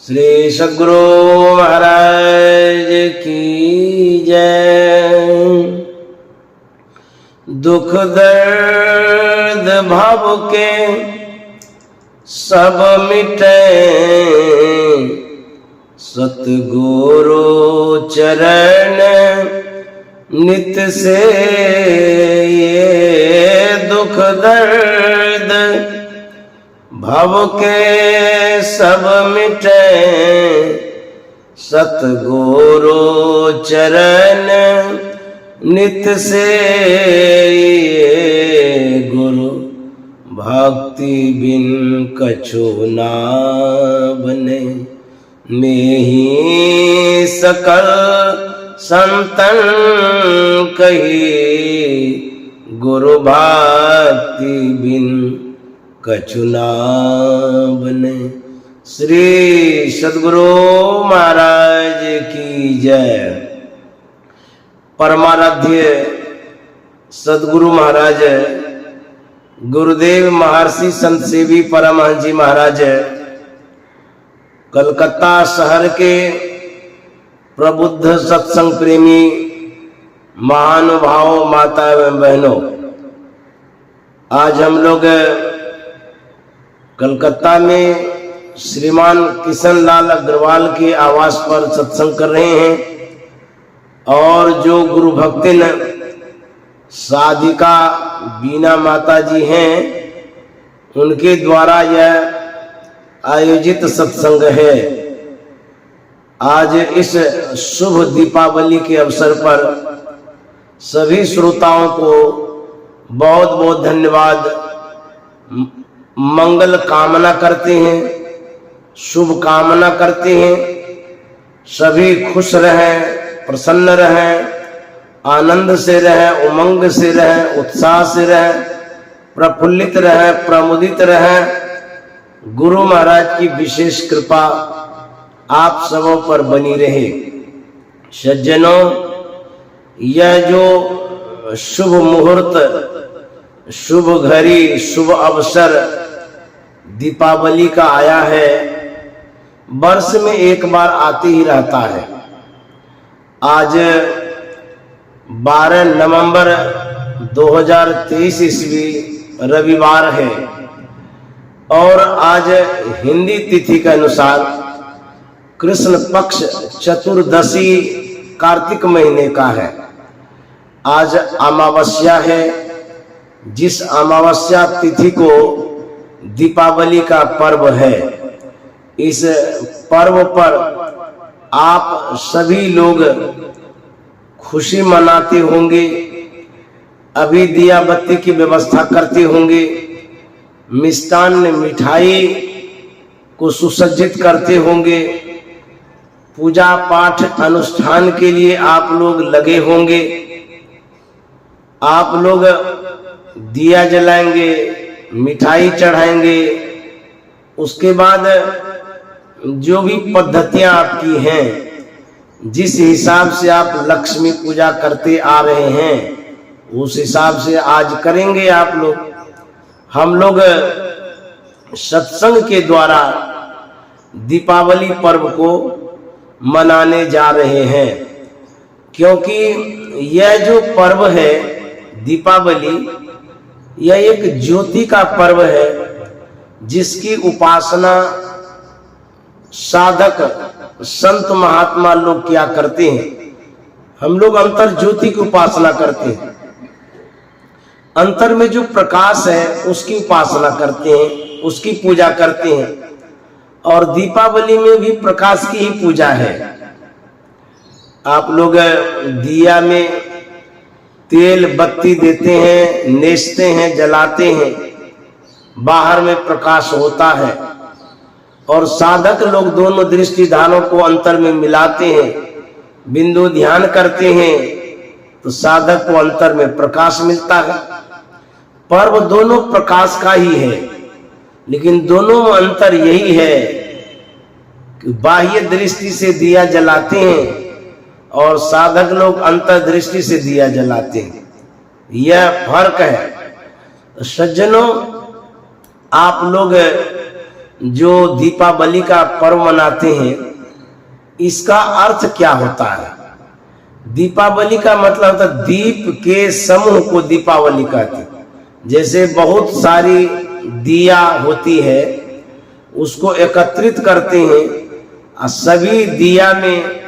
श्री सद्गुरु महाराज की जय। दुख दर्द भव के सब मिटे, सतगुरु चरण नित से ये दुख दर्द भव के सब मिटे, सतगुरु चरण नित से ये गुरु भक्ति बिन कछु ना बने। में ही सकल संतन कही, गुरु भक्ति बिन कछु ना बने। श्री सद्गुरु महाराज की जय। परमाराध्य सद्गुरु महाराज गुरुदेव महर्षि संत सेवी परमहंस जी महाराज कलकत्ता शहर के प्रबुद्ध सत्संग प्रेमी महानुभाव माता एवं बहनों, आज हम लोग कलकत्ता में श्रीमान किशन लाल अग्रवाल के आवास पर सत्संग कर रहे हैं और जो गुरु भक्तिन साधिका बीना माता जी हैं, उनके द्वारा यह आयोजित सत्संग है। आज इस शुभ दीपावली के अवसर पर सभी श्रोताओं को बहुत बहुत धन्यवाद, मंगल कामना करते हैं, शुभ कामना करते हैं। सभी खुश रहें, प्रसन्न रहें, आनंद से रहें, उमंग से रहें, उत्साह से रहें, प्रफुल्लित रहें, प्रमुदित रहें। गुरु महाराज की विशेष कृपा आप सबों पर बनी रहे। सज्जनों, यह जो शुभ मुहूर्त, शुभ घड़ी, शुभ अवसर दीपावली का आया है, वर्ष में एक बार आते ही रहता है। आज 12 नवंबर 2023 ईस्वी रविवार है और आज हिंदी तिथि के अनुसार कृष्ण पक्ष चतुर्दशी कार्तिक महीने का है। आज अमावस्या है, जिस अमावस्या तिथि को दीपावली का पर्व है। इस पर्व पर आप सभी लोग खुशी मनाते होंगे, अभी दिया बत्ती की व्यवस्था करते होंगे, मिष्टान मिठाई को सुसज्जित करते होंगे, पूजा पाठ अनुष्ठान के लिए आप लोग लगे होंगे। आप लोग दिया जलाएंगे, मिठाई चढ़ाएंगे। उसके बाद जो भी पद्धतियां आपकी हैं, जिस हिसाब से आप लक्ष्मी पूजा करते आ रहे हैं, उस हिसाब से आज करेंगे आप लोग। हम लोग सत्संग के द्वारा दीपावली पर्व को मनाने जा रहे हैं, क्योंकि यह जो पर्व है दीपावली, यह एक ज्योति का पर्व है, जिसकी उपासना साधक संत महात्मा लोग क्या करते हैं। हम लोग अंतर ज्योति की उपासना करते हैं, अंतर में जो प्रकाश है उसकी उपासना करते हैं, उसकी पूजा करते हैं। और दीपावली में भी प्रकाश की ही पूजा है। आप लोग दिया में तेल बत्ती देते हैं, नेचते हैं, जलाते हैं, बाहर में प्रकाश होता है। और साधक लोग दोनों दृष्टि धारों को अंतर में मिलाते हैं, बिंदु ध्यान करते हैं, तो साधक को अंतर में प्रकाश मिलता है। पर्व दोनों प्रकाश का ही है, लेकिन दोनों में अंतर यही है कि बाह्य दृष्टि से दिया जलाते हैं और साधक लोग अंतर दृष्टि से दिया जलाते हैं। यह फर्क है। सज्जनों, आप लोग जो दीपावली का पर्व मनाते हैं, इसका अर्थ क्या होता है? दीपावली का मतलब होता है दीप के समूह को दीपावली कहते हैं। जैसे बहुत सारी दिया होती है, उसको एकत्रित करते हैं और सभी दिया में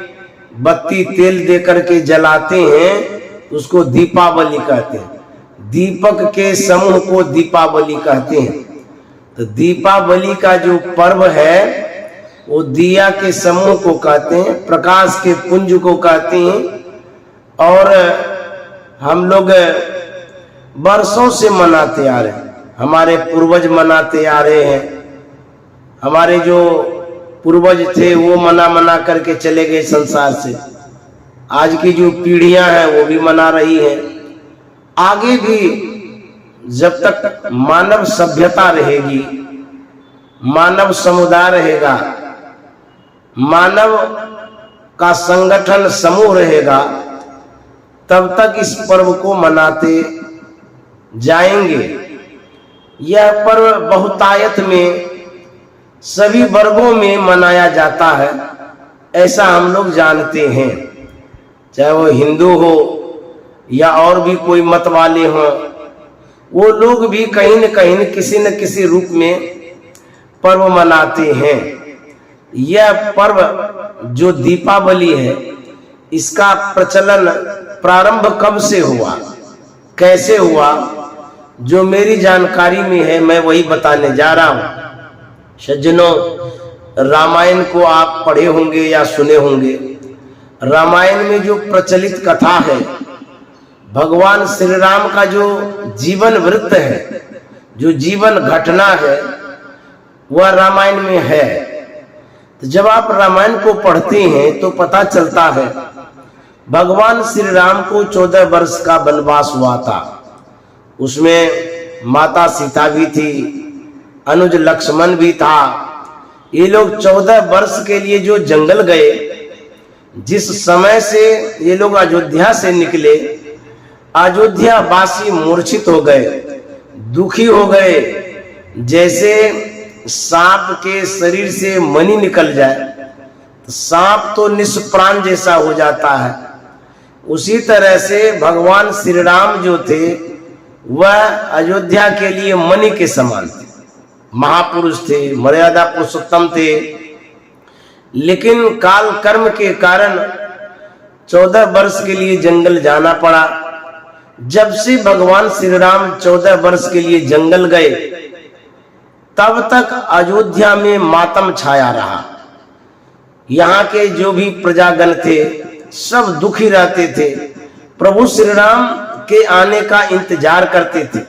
बत्ती तेल दे करके जलाते हैं, उसको दीपावली कहते हैं। दीपक के समूह को दीपावली कहते हैं। तो दीपावली का जो पर्व है वो दिया के समूह को कहते हैं, प्रकाश के पुंज को कहते हैं। और हम लोग बरसों से मनाते आ रहे हैं, हमारे पूर्वज मनाते आ रहे हैं। हमारे जो पूर्वज थे वो मना करके चले गए संसार से। आज की जो पीढ़ियां हैं वो भी मना रही हैं। आगे भी जब तक मानव सभ्यता रहेगी, मानव समुदाय रहेगा, मानव का संगठन समूह रहेगा, तब तक इस पर्व को मनाते जाएंगे। यह पर्व बहुतायत में सभी वर्गों में मनाया जाता है, ऐसा हम लोग जानते हैं। चाहे वो हिंदू हो या और भी कोई मत वाले हों, वो लोग भी कहीं न किसी रूप में पर्व मनाते हैं। यह पर्व जो दीपावली है, इसका प्रचलन प्रारंभ कब से हुआ, कैसे हुआ, जो मेरी जानकारी में है मैं वही बताने जा रहा हूं। सज्जनों, रामायण को आप पढ़े होंगे या सुने होंगे। रामायण में जो प्रचलित कथा है, भगवान श्री राम का जो जीवन वृत्त है, जो जीवन घटना है, वह रामायण में है। तो जब आप रामायण को पढ़ते हैं तो पता चलता है भगवान श्री राम को 14 वर्ष का वनवास हुआ था। उसमें माता सीता भी थी, अनुज लक्ष्मण भी था। ये लोग 14 वर्ष के लिए जो जंगल गए, जिस समय से ये लोग अयोध्या से निकले, अयोध्या वासी मूर्छित हो गए, दुखी हो गए। जैसे सांप के शरीर से मणि निकल जाए, तो सांप तो निष्प्राण जैसा हो जाता है, उसी तरह से भगवान श्री राम जो थे वह अयोध्या के लिए मणि के समान थे, महापुरुष थे, मर्यादा पुरुषोत्तम थे। लेकिन काल कर्म के कारण 14 वर्ष के लिए जंगल जाना पड़ा। जब से भगवान श्री राम 14 वर्ष के लिए जंगल गए, तब तक अयोध्या में मातम छाया रहा। यहाँ के जो भी प्रजागण थे सब दुखी रहते थे, प्रभु श्री राम के आने का इंतजार करते थे,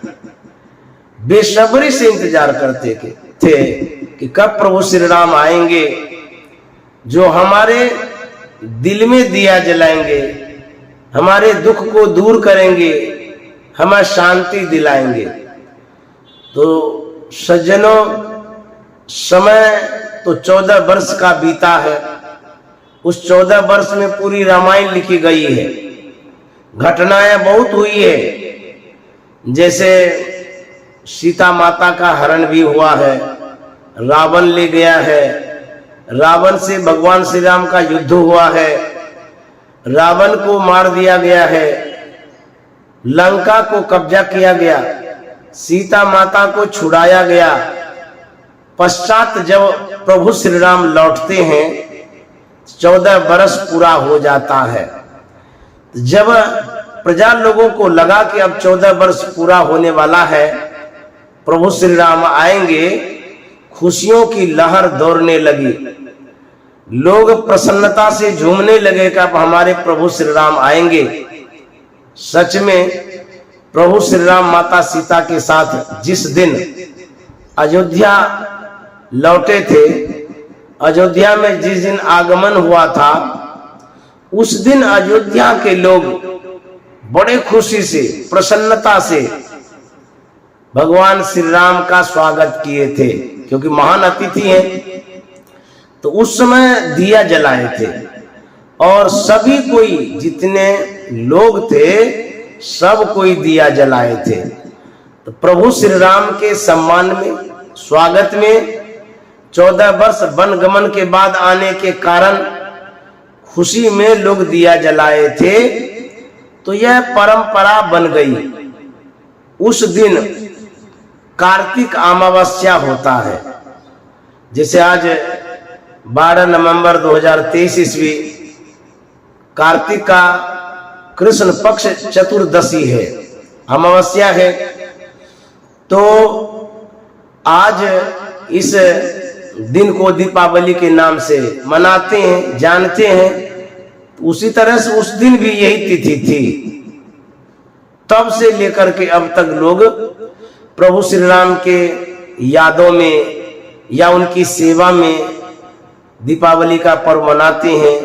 बेसब्री से इंतजार करते थे कि कब प्रभु श्री राम आएंगे, जो हमारे दिल में दिया जलाएंगे, हमारे दुख को दूर करेंगे, हमें शांति दिलाएंगे। तो सज्जनों, समय तो 14 वर्ष का बीता है। उस 14 वर्ष में पूरी रामायण लिखी गई है, घटनाएं बहुत हुई है। जैसे सीता माता का हरण भी हुआ है, रावण ले गया है, रावण से भगवान श्री राम का युद्ध हुआ है, रावण को मार दिया गया है, लंका को कब्जा किया गया, सीता माता को छुड़ाया गया। पश्चात जब प्रभु श्री राम लौटते हैं, 14 वर्ष पूरा हो जाता है। जब प्रजा लोगों को लगा कि अब 14 वर्ष पूरा होने वाला है, प्रभु श्री राम आएंगे, खुशियों की लहर दौड़ने लगी। लोग प्रसन्नता से झूमने लगे कि अब हमारे प्रभु श्री राम आएंगे। सच में प्रभु श्री राम माता सीता के साथ जिस दिन अयोध्या लौटे थे, अयोध्या में जिस दिन आगमन हुआ था, उस दिन अयोध्या के लोग बड़े खुशी से, प्रसन्नता से भगवान श्री राम का स्वागत किए थे, क्योंकि महान अतिथि हैं। तो उस समय दिया जलाए थे और सभी कोई, जितने लोग थे सब कोई दिया जलाए थे। तो प्रभु श्री राम के सम्मान में, स्वागत में 14 वर्ष वनगमन के बाद आने के कारण खुशी में लोग दिया जलाए थे, तो यह परंपरा बन गई। उस दिन कार्तिक अमावस्या होता है। जैसे आज 12 नवंबर 2023 ईस्वी कार्तिक का कृष्ण पक्ष चतुर्दशी है, अमावस्या है। तो आज इस दिन को दीपावली के नाम से मनाते हैं, जानते हैं। उसी तरह से उस दिन भी यही तिथि थी। तब से लेकर के अब तक लोग प्रभु श्री राम के यादों में या उनकी सेवा में दीपावली का पर्व मनाते हैं।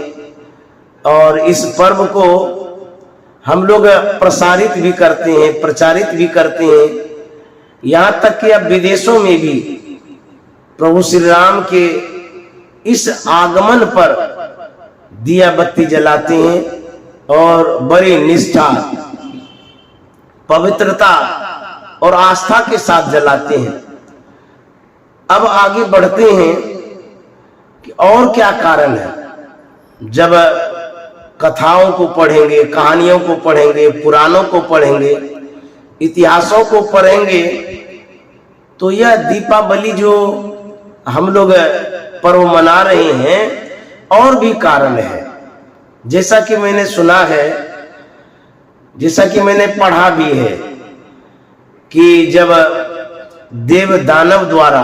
और इस पर्व को हम लोग प्रसारित भी करते हैं, प्रचारित भी करते हैं। यहाँ तक कि अब विदेशों में भी प्रभु श्री राम के इस आगमन पर दिया बत्ती जलाते हैं और बड़ी निष्ठा, पवित्रता और आस्था के साथ जलाते हैं। अब आगे बढ़ते हैं कि और क्या कारण है। जब कथाओं को पढ़ेंगे, कहानियों को पढ़ेंगे, पुराणों को पढ़ेंगे, इतिहासों को पढ़ेंगे, तो यह दीपावली जो हम लोग पर्व मना रहे हैं और भी कारण है। जैसा कि मैंने सुना है, जैसा कि मैंने पढ़ा भी है कि जब देव दानव द्वारा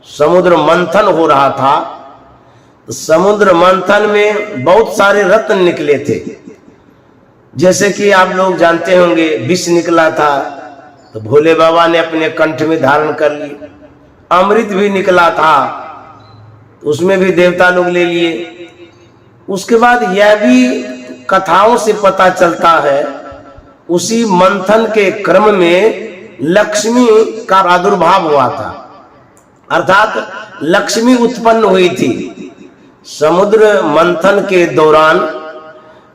समुद्र मंथन हो रहा था, तो समुद्र मंथन में बहुत सारे रत्न निकले थे। जैसे कि आप लोग जानते होंगे, विष निकला था तो भोले बाबा ने अपने कंठ में धारण कर लिया। अमृत भी निकला था, उसमें भी देवता लोग ले लिए। उसके बाद यह भी कथाओं से पता चलता है, उसी मंथन के क्रम में लक्ष्मी का प्रादुर्भाव हुआ था, अर्थात लक्ष्मी उत्पन्न हुई थी। समुद्र मंथन के दौरान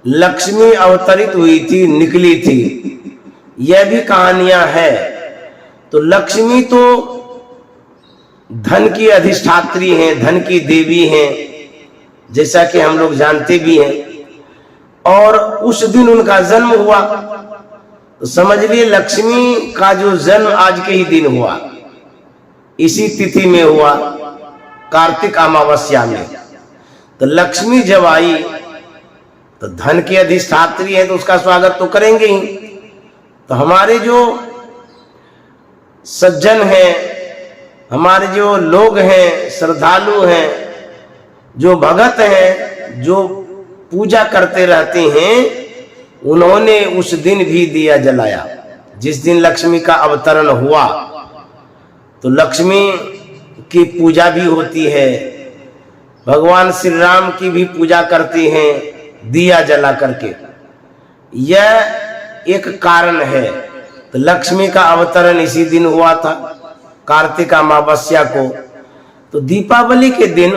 लक्ष्मी अवतरित हुई थी, निकली थी। यह भी कहानियां हैं। तो लक्ष्मी तो धन की अधिष्ठात्री हैं, धन की देवी हैं, जैसा कि हम लोग जानते भी हैं। और उस दिन उनका जन्म हुआ, तो समझ लिए लक्ष्मी का जो जन्म आज के ही दिन हुआ, इसी तिथि में हुआ, कार्तिक अमावस्या में। तो लक्ष्मी जब आई तो धन की अधिष्ठात्री है, तो उसका स्वागत तो करेंगे ही। तो हमारे जो सज्जन हैं, हमारे जो लोग हैं, श्रद्धालु हैं, जो भगत हैं, जो पूजा करते रहते हैं, उन्होंने उस दिन भी दिया जलाया। जिस दिन लक्ष्मी का अवतरण हुआ, तो लक्ष्मी की पूजा भी होती है, भगवान श्री राम की भी पूजा करते हैं दिया जला करके। यह एक कारण है। तो लक्ष्मी का अवतरण इसी दिन हुआ था, कार्तिक अमावस्या को। तो दीपावली के दिन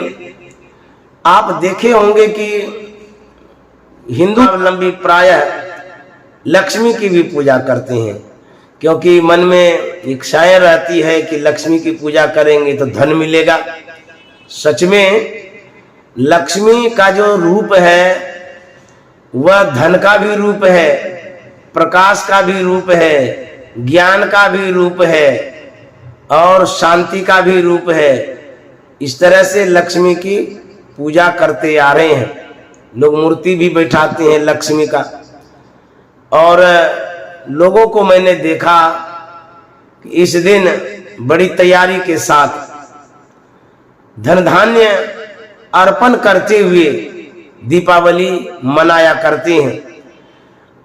आप देखे होंगे कि हिंदू अवलंबी प्रायः लक्ष्मी की भी पूजा करते हैं, क्योंकि मन में इच्छा रहती है कि लक्ष्मी की पूजा करेंगे तो धन मिलेगा। सच में लक्ष्मी का जो रूप है वह धन का भी रूप है, प्रकाश का भी रूप है, ज्ञान का भी रूप है और शांति का भी रूप है। इस तरह से लक्ष्मी की पूजा करते आ रहे हैं। लोग मूर्ति भी बैठाते हैं लक्ष्मी का। और लोगों को मैंने देखा कि इस दिन बड़ी तैयारी के साथ धन धान्य अर्पण करते हुए दीपावली मनाया करते हैं।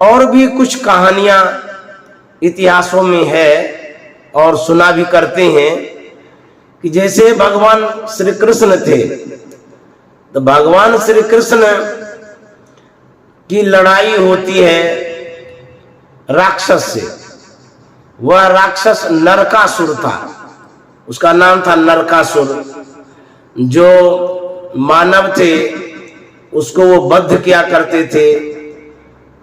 और भी कुछ कहानियां इतिहासों में है और सुना भी करते हैं कि जैसे भगवान श्री कृष्ण थे, तो भगवान श्री कृष्ण की लड़ाई होती है राक्षस से। वह राक्षस नरकासुर था, उसका नाम था नरकासुर। जो मानव थे उसको वो बद्ध किया करते थे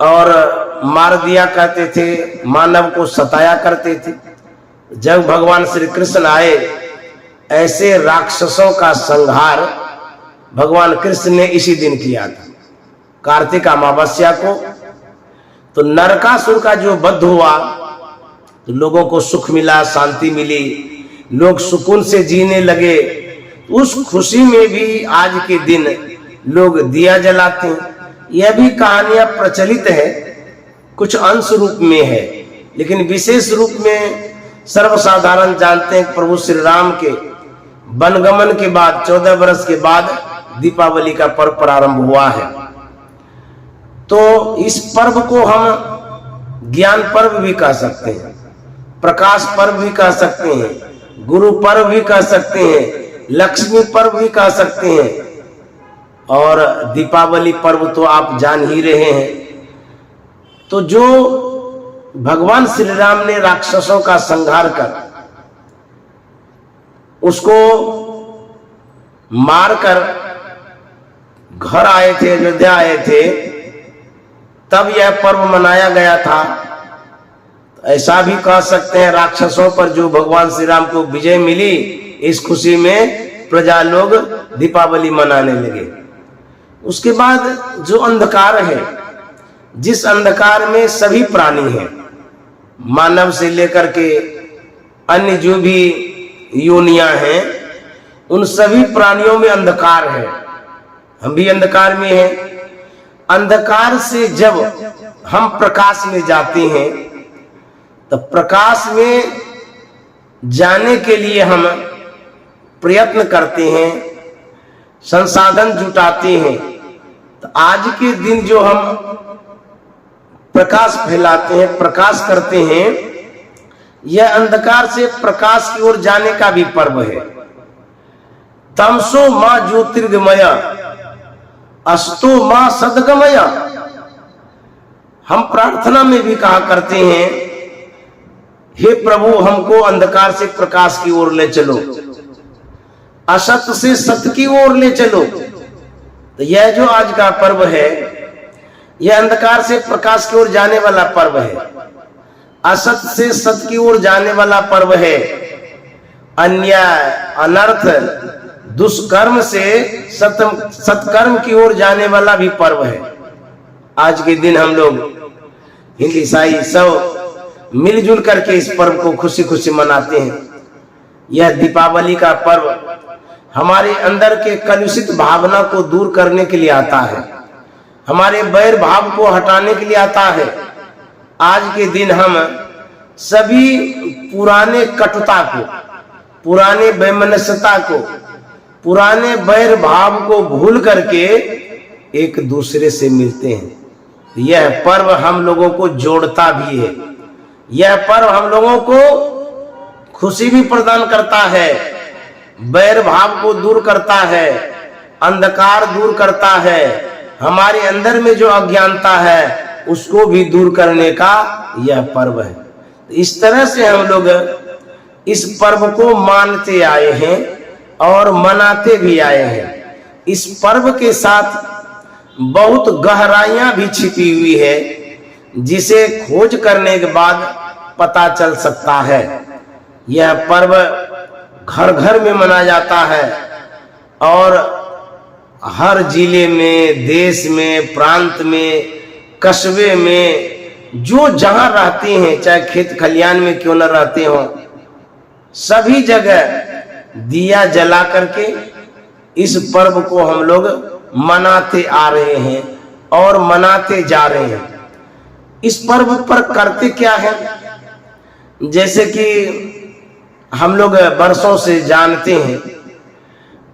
और मार दिया करते थे, मानव को सताया करते थे। जब भगवान श्री कृष्ण आए ऐसे राक्षसों का संहार भगवान कृष्ण ने इसी दिन किया था, कार्तिक अमावस्या को। तो नरकासुर का जो वध हुआ तो लोगों को सुख मिला, शांति मिली, लोग सुकून से जीने लगे। उस खुशी में भी आज के दिन लोग दिया जलाते हैं। यह भी कहानियां प्रचलित है, कुछ अंश रूप में है, लेकिन विशेष रूप में सर्वसाधारण जानते हैं प्रभु श्री राम के वनगमन के बाद 14 वर्ष के बाद दीपावली का पर्व प्रारंभ हुआ है। तो इस पर्व को हम ज्ञान पर्व भी कह सकते हैं, प्रकाश पर्व भी कह सकते हैं, गुरु पर्व भी कह सकते हैं, लक्ष्मी पर्व भी कह सकते हैं, और दीपावली पर्व तो आप जान ही रहे हैं। तो जो भगवान श्री राम ने राक्षसों का संहार कर उसको मारकर घर आए थे, अयोध्या आए थे, तब यह पर्व मनाया गया था। ऐसा भी कह सकते हैं राक्षसों पर जो भगवान श्री राम को विजय मिली, इस खुशी में प्रजा लोग दीपावली मनाने लगे। उसके बाद जो अंधकार है, जिस अंधकार में सभी प्राणी हैं, मानव से लेकर के अन्य जो भी योनियां हैं, उन सभी प्राणियों में अंधकार है, हम भी अंधकार में हैं। अंधकार से जब हम प्रकाश में जाते हैं तो प्रकाश में जाने के लिए हम प्रयत्न करते हैं, संसाधन जुटाते हैं। तो आज के दिन जो हम प्रकाश फैलाते हैं, प्रकाश करते हैं, यह अंधकार से प्रकाश की ओर जाने का भी पर्व है। तमसो मां ज्योतिर्गमय अस्तो मां सद्गमय। हम प्रार्थना में भी कहा करते हैं, हे प्रभु हमको अंधकार से प्रकाश की ओर ले चलो, असत से सत्य की ओर ले चलो। तो यह जो आज का पर्व है, यह अंधकार से प्रकाश की ओर जाने वाला पर्व है, असत से सत्य की ओर जाने वाला पर्व है। अन्याय, अनर्थ, दुष्कर्म से सत्कर्म की ओर जाने वाला भी पर्व है। आज के दिन हम लोग हिंदू ईसाई सब मिलजुल करके इस पर्व को खुशी खुशी मनाते हैं। यह दीपावली का पर्व हमारे अंदर के कलुषित भावना को दूर करने के लिए आता है, हमारे बैर भाव को हटाने के लिए आता है। आज के दिन हम सभी पुराने कटुता को, पुराने वैमनस्यता को, पुराने बैर भाव को भूल करके एक दूसरे से मिलते हैं। यह पर्व हम लोगों को जोड़ता भी है, यह पर्व हम लोगों को खुशी भी प्रदान करता है, बैर भाव को दूर करता है, अंधकार दूर करता है, हमारे अंदर में जो अज्ञानता है उसको भी दूर करने का यह पर्व है। इस तरह से हम लोग इस पर्व को मानते आए हैं और मनाते भी आए हैं। इस पर्व के साथ बहुत गहराइयां भी छिपी हुई है, जिसे खोज करने के बाद पता चल सकता है। यह पर्व घर घर में मनाया जाता है और हर जिले में, देश में, प्रांत में, कस्बे में, जो जहां रहते हैं, चाहे खेत खलियान में क्यों न रहते हो, सभी जगह दिया जला करके इस पर्व को हम लोग मनाते आ रहे हैं और मनाते जा रहे हैं। इस पर्व पर करते क्या है, जैसे कि हम लोग वर्षों से जानते हैं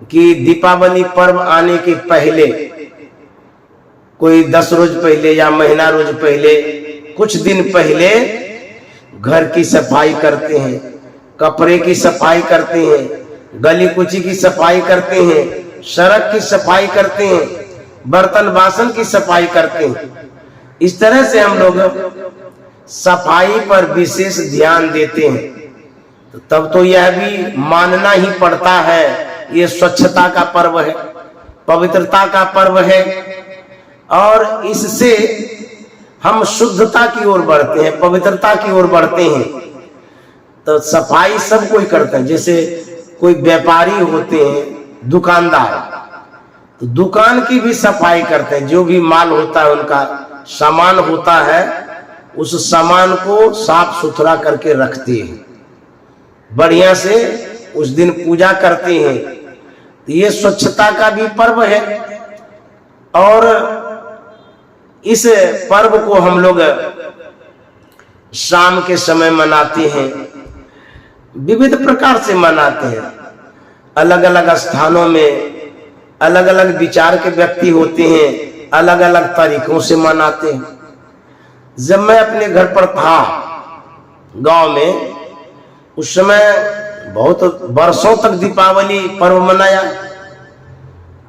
कि दीपावली पर्व आने के पहले, कोई 10 रोज पहले या महीना रोज पहले, कुछ दिन पहले घर की सफाई करते हैं, कपड़े की सफाई करते हैं, गली कुची की सफाई करते हैं, सड़क की सफाई करते हैं, बर्तन बासन की सफाई करते हैं। इस तरह से हम लोग सफाई पर विशेष ध्यान देते हैं। तो तब तो यह भी मानना ही पड़ता है, ये स्वच्छता का पर्व है, पवित्रता का पर्व है, और इससे हम शुद्धता की ओर बढ़ते हैं, पवित्रता की ओर बढ़ते हैं। तो सफाई सब कोई करते हैं, जैसे कोई व्यापारी होते हैं, दुकानदार, तो दुकान की भी सफाई करते हैं। जो भी माल होता है, उनका सामान होता है, उस सामान को साफ सुथरा करके रखते हैं, बढ़िया से उस दिन पूजा करते हैं। तो ये स्वच्छता का भी पर्व है। और इस पर्व को हम लोग शाम के समय मनाते हैं, विविध प्रकार से मनाते हैं। अलग अलग स्थानों में अलग अलग विचार के व्यक्ति होते हैं, अलग अलग तरीकों से मनाते हैं। जब मैं अपने घर पर था गांव में, उस समय बहुत वर्षों तक दीपावली पर्व मनाया।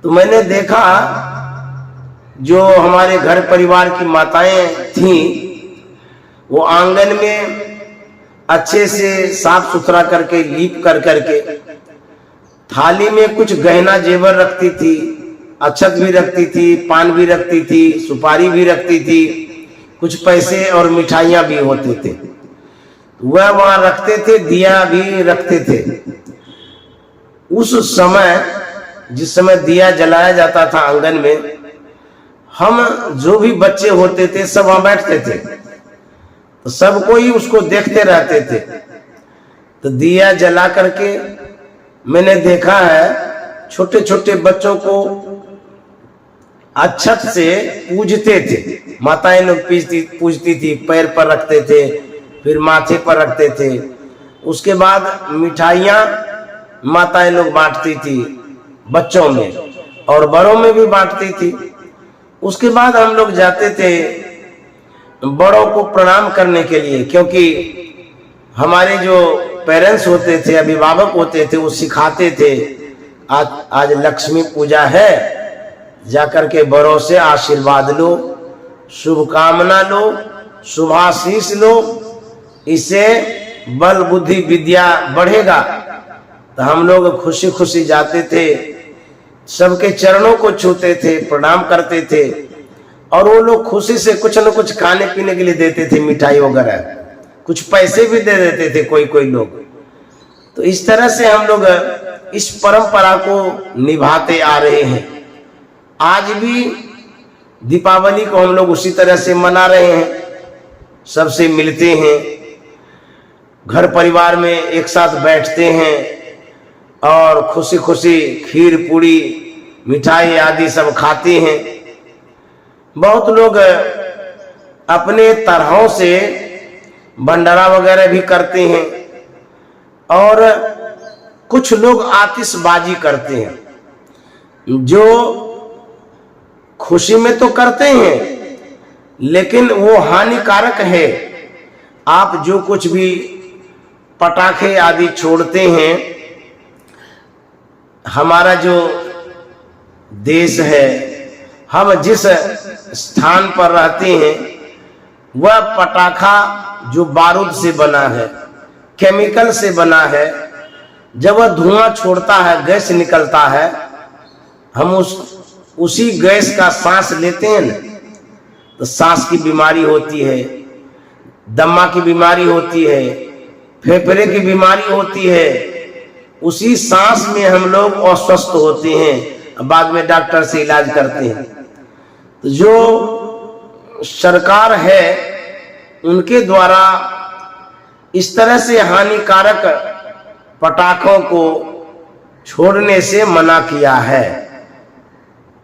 तो मैंने देखा जो हमारे घर परिवार की माताएं थीं, वो आंगन में अच्छे से साफ सुथरा करके लीप कर करके थाली में कुछ गहना जेवर रखती थी, अक्षत भी रखती थी, पान भी रखती थी, सुपारी भी रखती थी, कुछ पैसे और मिठाइयां भी होते थे, वह वहां रखते थे, दिया भी रखते थे। उस समय जिस समय दिया जलाया जाता था आंगन में, हम जो भी बच्चे होते थे सब वहां बैठते थे, तो सब कोई उसको देखते रहते थे। तो दिया जला करके मैंने देखा है छोटे छोटे बच्चों को अक्षत से पूजते थे। माताएं लोग पूजती थी, पैर पर रखते थे, फिर माथे पर रखते थे। उसके बाद मिठाइयां माताएं लोग बांटती थी बच्चों में, और बड़ों में भी बांटती थी। उसके बाद हम लोग जाते थे बड़ों को प्रणाम करने के लिए, क्योंकि हमारे जो पेरेंट्स होते थे, अभिभावक होते थे, वो सिखाते थे आज लक्ष्मी पूजा है, जाकर के बड़ों से आशीर्वाद लो, शुभकामना लो, शुभाशीष लो, इससे बल बुद्धि विद्या बढ़ेगा। तो हम लोग खुशी खुशी जाते थे, सबके चरणों को छूते थे, प्रणाम करते थे, और वो लोग खुशी से कुछ न कुछ खाने पीने के लिए देते थे, मिठाई वगैरह, कुछ पैसे भी दे देते थे कोई कोई लोग। तो इस तरह से हम लोग इस परंपरा को निभाते आ रहे हैं। आज भी दीपावली को हम लोग उसी तरह से मना रहे हैं, सबसे मिलते हैं, घर परिवार में एक साथ बैठते हैं और खुशी खुशी खीर पूड़ी मिठाई आदि सब खाते हैं। बहुत लोग अपने तरहों से भंडारा वगैरह भी करते हैं, और कुछ लोग आतिशबाजी करते हैं, जो खुशी में तो करते हैं लेकिन वो हानिकारक है। आप जो कुछ भी पटाखे आदि छोड़ते हैं, हमारा जो देश है, हम जिस स्थान पर रहते हैं, वह पटाखा जो बारूद से बना है, केमिकल से बना है, जब वह धुआं छोड़ता है, गैस निकलता है, हम उसी गैस का सांस लेते हैं ना, तो सांस की बीमारी होती है, दमा की बीमारी होती है, फेफड़े की बीमारी होती है। उसी सांस में हम लोग अस्वस्थ होते हैं, बाद में डॉक्टर से इलाज करते हैं। तो जो सरकार है, उनके द्वारा इस तरह से हानिकारक पटाखों को छोड़ने से मना किया है।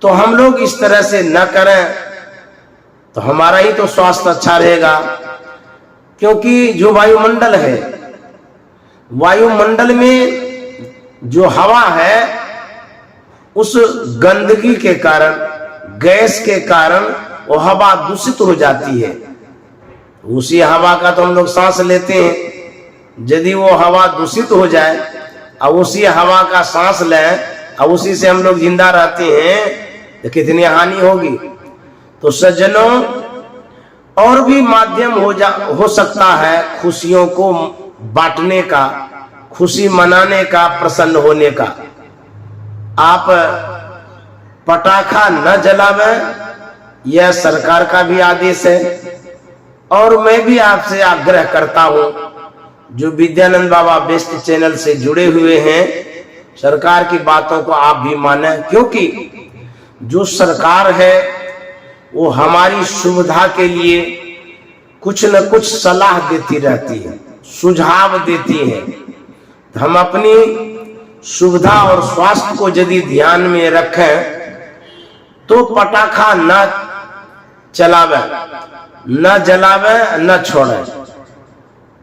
तो हम लोग इस तरह से न करें तो हमारा ही तो स्वास्थ्य अच्छा रहेगा। क्योंकि जो वायुमंडल है, वायुमंडल में जो हवा है, उस गंदगी के कारण, गैस के कारण वो हवा दूषित हो जाती है। उसी हवा का तो हम लोग सांस लेते हैं। यदि वो हवा दूषित हो जाए और उसी हवा का सांस लें और उसी से हम लोग जिंदा रहते हैं, तो कितनी हानि होगी। तो सज्जनों, और भी माध्यम हो सकता है खुशियों को बांटने का, खुशी मनाने का, प्रसन्न होने का। आप पटाखा न जलावें, यह सरकार का भी आदेश है। और मैं भी आपसे आग्रह करता हूं, जो विद्यानंद बाबा बेस्ट चैनल से जुड़े हुए हैं, सरकार की बातों को आप भी माने, क्योंकि जो सरकार है वो हमारी सुविधा के लिए कुछ न कुछ सलाह देती रहती है, सुझाव देती है। तो हम अपनी सुविधा और स्वास्थ्य को यदि ध्यान में रखें तो पटाखा न चलावे, न जलावे, न छोड़े।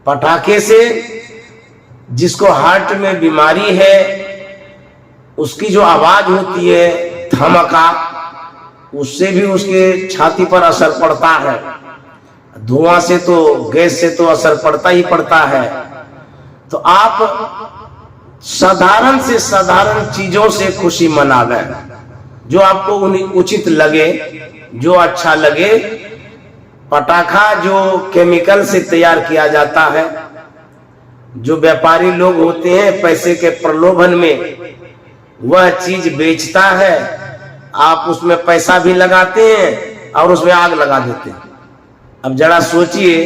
पटाखे से जिसको हार्ट में बीमारी है उसकी जो आवाज होती है धमाका, उससे भी उसके छाती पर असर पड़ता है। धुआं से तो, गैस से तो असर पड़ता ही पड़ता है। तो आप साधारण से साधारण चीजों से खुशी मनावे, जो आपको उचित लगे, जो अच्छा लगे। पटाखा जो केमिकल से तैयार किया जाता है, जो व्यापारी लोग होते हैं पैसे के प्रलोभन में वह चीज बेचता है, आप उसमें पैसा भी लगाते हैं और उसमें आग लगा देते हैं। अब जरा सोचिए,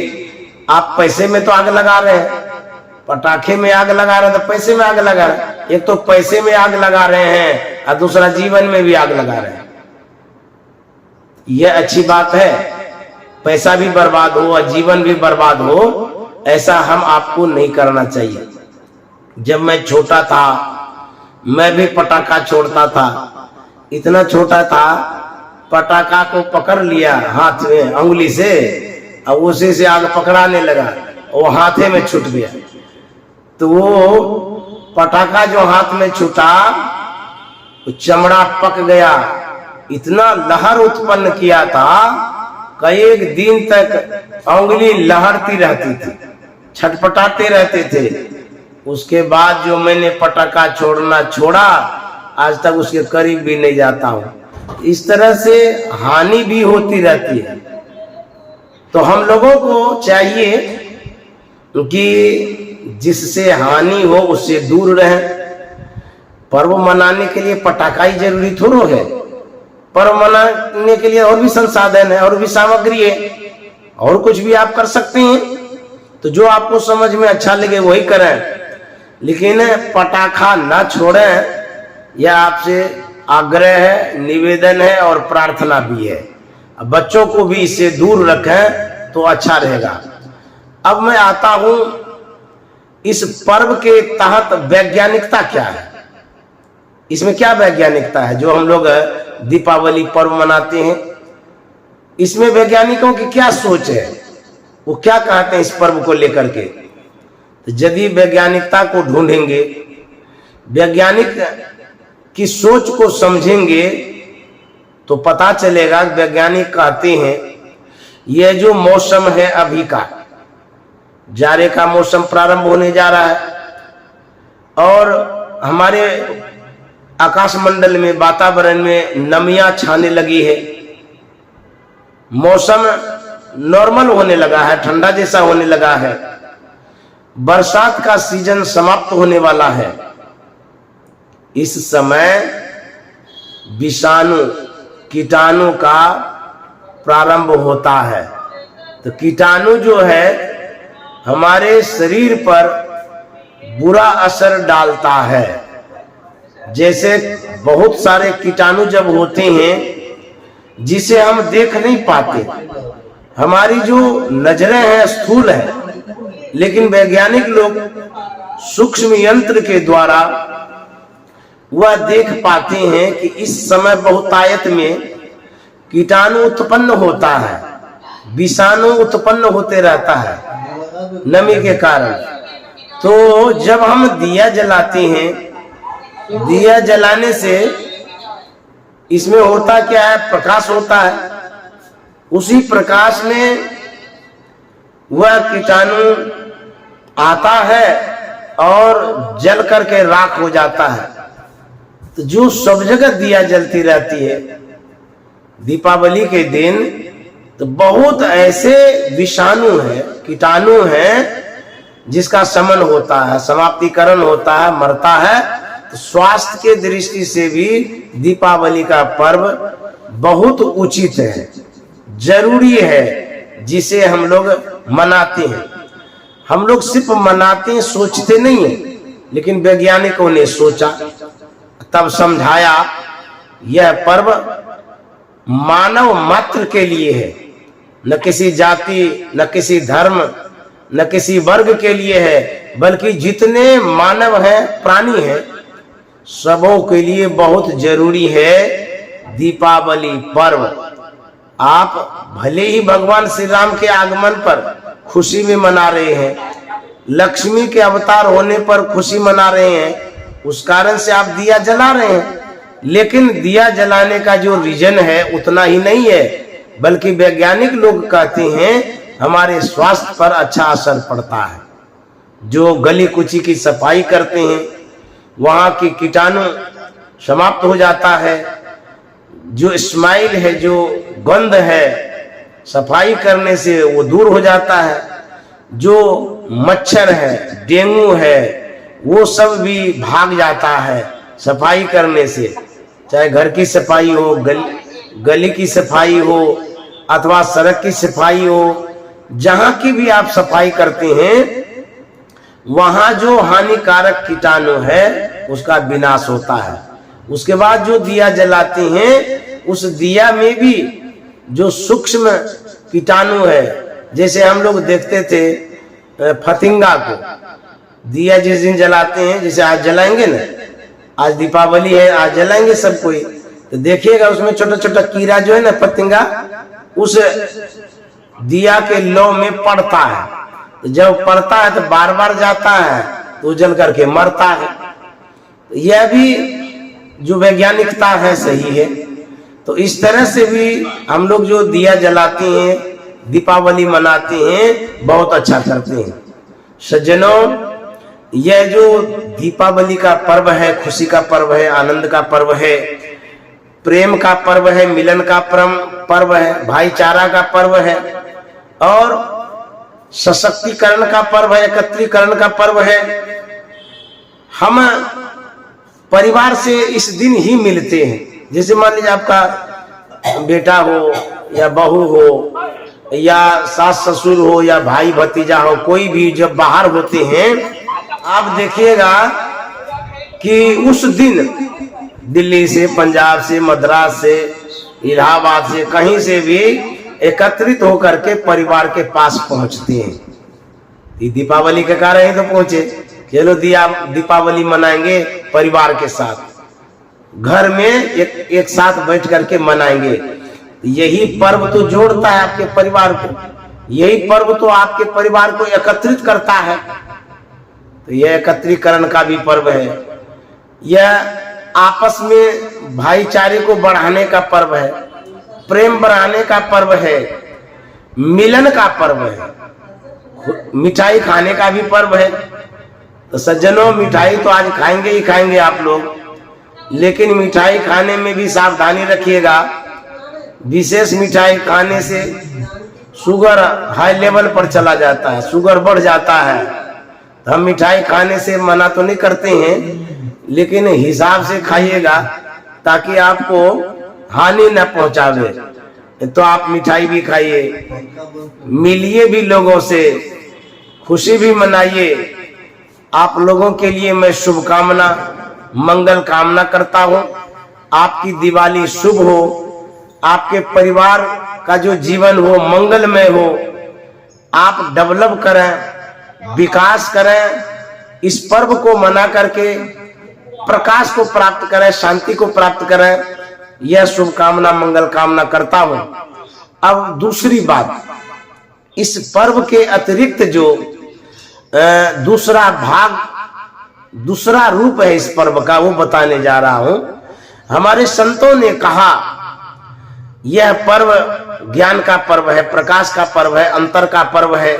आप पैसे में तो आग लगा रहे हैं, पटाखे में आग लगा रहे हैं, तो पैसे में आग लगा रहे हैं। एक तो पैसे में आग लगा रहे हैं और दूसरा जीवन में भी आग लगा रहे हैं। यह अच्छी बात है? पैसा भी बर्बाद हो और जीवन भी बर्बाद हो, ऐसा हम आपको नहीं करना चाहिए। जब मैं छोटा था मैं भी पटाखा छोड़ता था। इतना छोटा था, पटाखा को पकड़ लिया हाथ में अंगुली से और उसी से आग पकड़ाने लगा, वो हाथे में छूट गया। तो वो पटाखा जो हाथ में छूटा, वो चमड़ा पक गया। इतना लहर उत्पन्न किया था, कई एक दिन तक अंगुली लहरती रहती थी, छटपटाते रहते थे। उसके बाद जो मैंने पटाखा छोड़ना छोड़ा, आज तक उसके करीब भी नहीं जाता हूं। इस तरह से हानि भी होती रहती है। तो हम लोगों को चाहिए कि जिससे हानि हो उससे दूर रहें। पर्व मनाने के लिए पटाखा ही जरूरी थोड़ा है। पर्व मनाने के लिए और भी संसाधन है, और भी सामग्री है, और कुछ भी आप कर सकते हैं। तो जो आपको समझ में अच्छा लगे वही करें, लेकिन पटाखा ना छोड़ें, यह आपसे आग्रह है, निवेदन है और प्रार्थना भी है। बच्चों को भी इससे दूर रखें तो अच्छा रहेगा। अब मैं आता हूं, इस पर्व के तहत वैज्ञानिकता क्या है, इसमें क्या वैज्ञानिकता है जो हम लोग दीपावली पर्व मनाते हैं। इसमें वैज्ञानिकों की क्या सोच है, वो क्या कहते हैं इस पर्व को लेकर के। तो यदि वैज्ञानिकता को ढूंढेंगे, वैज्ञानिक की सोच को समझेंगे, तो पता चलेगा। वैज्ञानिक कहते हैं यह जो मौसम है अभी का, जाड़े का मौसम प्रारंभ होने जा रहा है और हमारे आकाशमंडल में, वातावरण में नमियां छाने लगी है, मौसम नॉर्मल होने लगा है, ठंडा जैसा होने लगा है। बरसात का सीजन समाप्त होने वाला है। इस समय विषाणु, कीटाणु का प्रारंभ होता है। तो कीटाणु जो है हमारे शरीर पर बुरा असर डालता है। जैसे बहुत सारे कीटाणु जब होते हैं जिसे हम देख नहीं पाते, हमारी जो नजरें हैं स्थूल है, लेकिन वैज्ञानिक लोग सूक्ष्म यंत्र के द्वारा वह देख पाते हैं कि इस समय बहुतायत में कीटाणु उत्पन्न होता है, विषाणु उत्पन्न होते रहता है नमी के कारण। तो जब हम दिया जलाते हैं, दिया जलाने से इसमें होता क्या है, प्रकाश होता है। उसी प्रकाश में वह कीटाणु आता है और जल करके राख हो जाता है। तो जो सब जगह दिया जलती रहती है दीपावली के दिन, तो बहुत ऐसे विषाणु हैं, कीटाणु हैं जिसका शमन होता है, समाप्तिकरण होता है, मरता है। तो स्वास्थ्य के दृष्टि से भी दीपावली का पर्व बहुत उचित है, जरूरी है, जिसे हम लोग मनाते हैं। हम लोग सिर्फ मनाते हैं, सोचते नहीं है, लेकिन वैज्ञानिकों ने सोचा, तब समझाया यह पर्व मानव मात्र के लिए है, न किसी जाति, न किसी धर्म, न किसी वर्ग के लिए है, बल्कि जितने मानव हैं, प्राणी हैं, सबों के लिए बहुत जरूरी है दीपावली पर्व। आप भले ही भगवान श्री राम के आगमन पर खुशी में मना रहे हैं, लक्ष्मी के अवतार होने पर खुशी मना रहे हैं, उस कारण से आप दिया जला रहे हैं, लेकिन दिया जलाने का जो रीजन है उतना ही नहीं है, बल्कि वैज्ञानिक लोग कहते हैं हमारे स्वास्थ्य पर अच्छा असर पड़ता है। जो गली कुची की सफाई करते हैं, वहाँ की कीटाणु समाप्त हो जाता है, जो स्माइल है, जो गंध है, सफाई करने से वो दूर हो जाता है, जो मच्छर है, डेंगू है, वो सब भी भाग जाता है सफाई करने से। चाहे घर की सफाई हो, गली की सफाई हो, अथवा सड़क की सफाई हो, जहां की भी आप सफाई करते हैं, वहां जो हानिकारक कीटाणु है उसका विनाश होता है। उसके बाद जो दिया जलाते हैं, उस दिया में भी जो सूक्ष्म कीटाणु है, जैसे हम लोग देखते थे फतिंगा को, दिया जिस दिन जलाते हैं, जैसे आज जलाएंगे ना, आज दीपावली है, आज जलाएंगे सब कोई, तो देखिएगा उसमें छोटा छोटा कीड़ा जो है ना, पतंगा, उस दिया के लौ में पड़ता है। तो जब पड़ता है तो बार बार जाता है तो जल करके मरता है। यह भी जो वैज्ञानिकता है सही है। तो इस तरह से भी हम लोग जो दिया जलाते हैं, दीपावली मनाते हैं, बहुत अच्छा करते हैं। सज्जनों, यह जो दीपावली का पर्व है, खुशी का पर्व है, आनंद का पर्व है, प्रेम का पर्व है, मिलन का पर्व है, भाईचारा का पर्व है, और सशक्तिकरण का पर्व है, एकत्रीकरण का पर्व है। हम परिवार से इस दिन ही मिलते हैं। जैसे मान लीजिए आपका बेटा हो या बहू हो या सास ससुर हो या भाई भतीजा हो, कोई भी जब बाहर होते हैं, आप देखिएगा कि उस दिन दिल्ली से, पंजाब से, मद्रास से, इलाहाबाद से, कहीं से भी एकत्रित होकर के परिवार के पास पहुंचते हैं। दीपावली के कारण ही तो पहुंचे, चलो दीपावली मनाएंगे परिवार के साथ, घर में एक साथ बैठ करके मनाएंगे। यही पर्व तो जोड़ता है आपके परिवार को, यही पर्व तो आपके परिवार को एकत्रित करता है। तो यह एकत्रीकरण का भी पर्व है, यह आपस में भाईचारे को बढ़ाने का पर्व है, प्रेम बढ़ाने का पर्व है, मिलन का पर्व है, मिठाई खाने का भी पर्व है। तो सज्जनों, मिठाई तो आज खाएंगे ही खाएंगे आप लोग, लेकिन मिठाई खाने में भी सावधानी रखिएगा। विशेष मिठाई खाने से शुगर हाई लेवल पर चला जाता है, शुगर बढ़ जाता है। हम मिठाई खाने से मना तो नहीं करते हैं, लेकिन हिसाब से खाइएगा ताकि आपको हानि न पहुंचावे। तो आप मिठाई भी खाइए, मिलिए भी लोगों से, खुशी भी मनाइए। आप लोगों के लिए मैं शुभकामना, मंगल कामना करता हूं। आपकी दिवाली शुभ हो, आपके परिवार का जो जीवन हो मंगलमय हो, आप डेवलप करें, विकास करें, इस पर्व को मना करके प्रकाश को प्राप्त करें, शांति को प्राप्त करें, यह शुभकामना मंगल कामना करता हूं। अब दूसरी बात, इस पर्व के अतिरिक्त जो दूसरा भाग, दूसरा रूप है इस पर्व का, वो बताने जा रहा हूं। हमारे संतों ने कहा यह पर्व ज्ञान का पर्व है, प्रकाश का पर्व है, अंतर का पर्व है,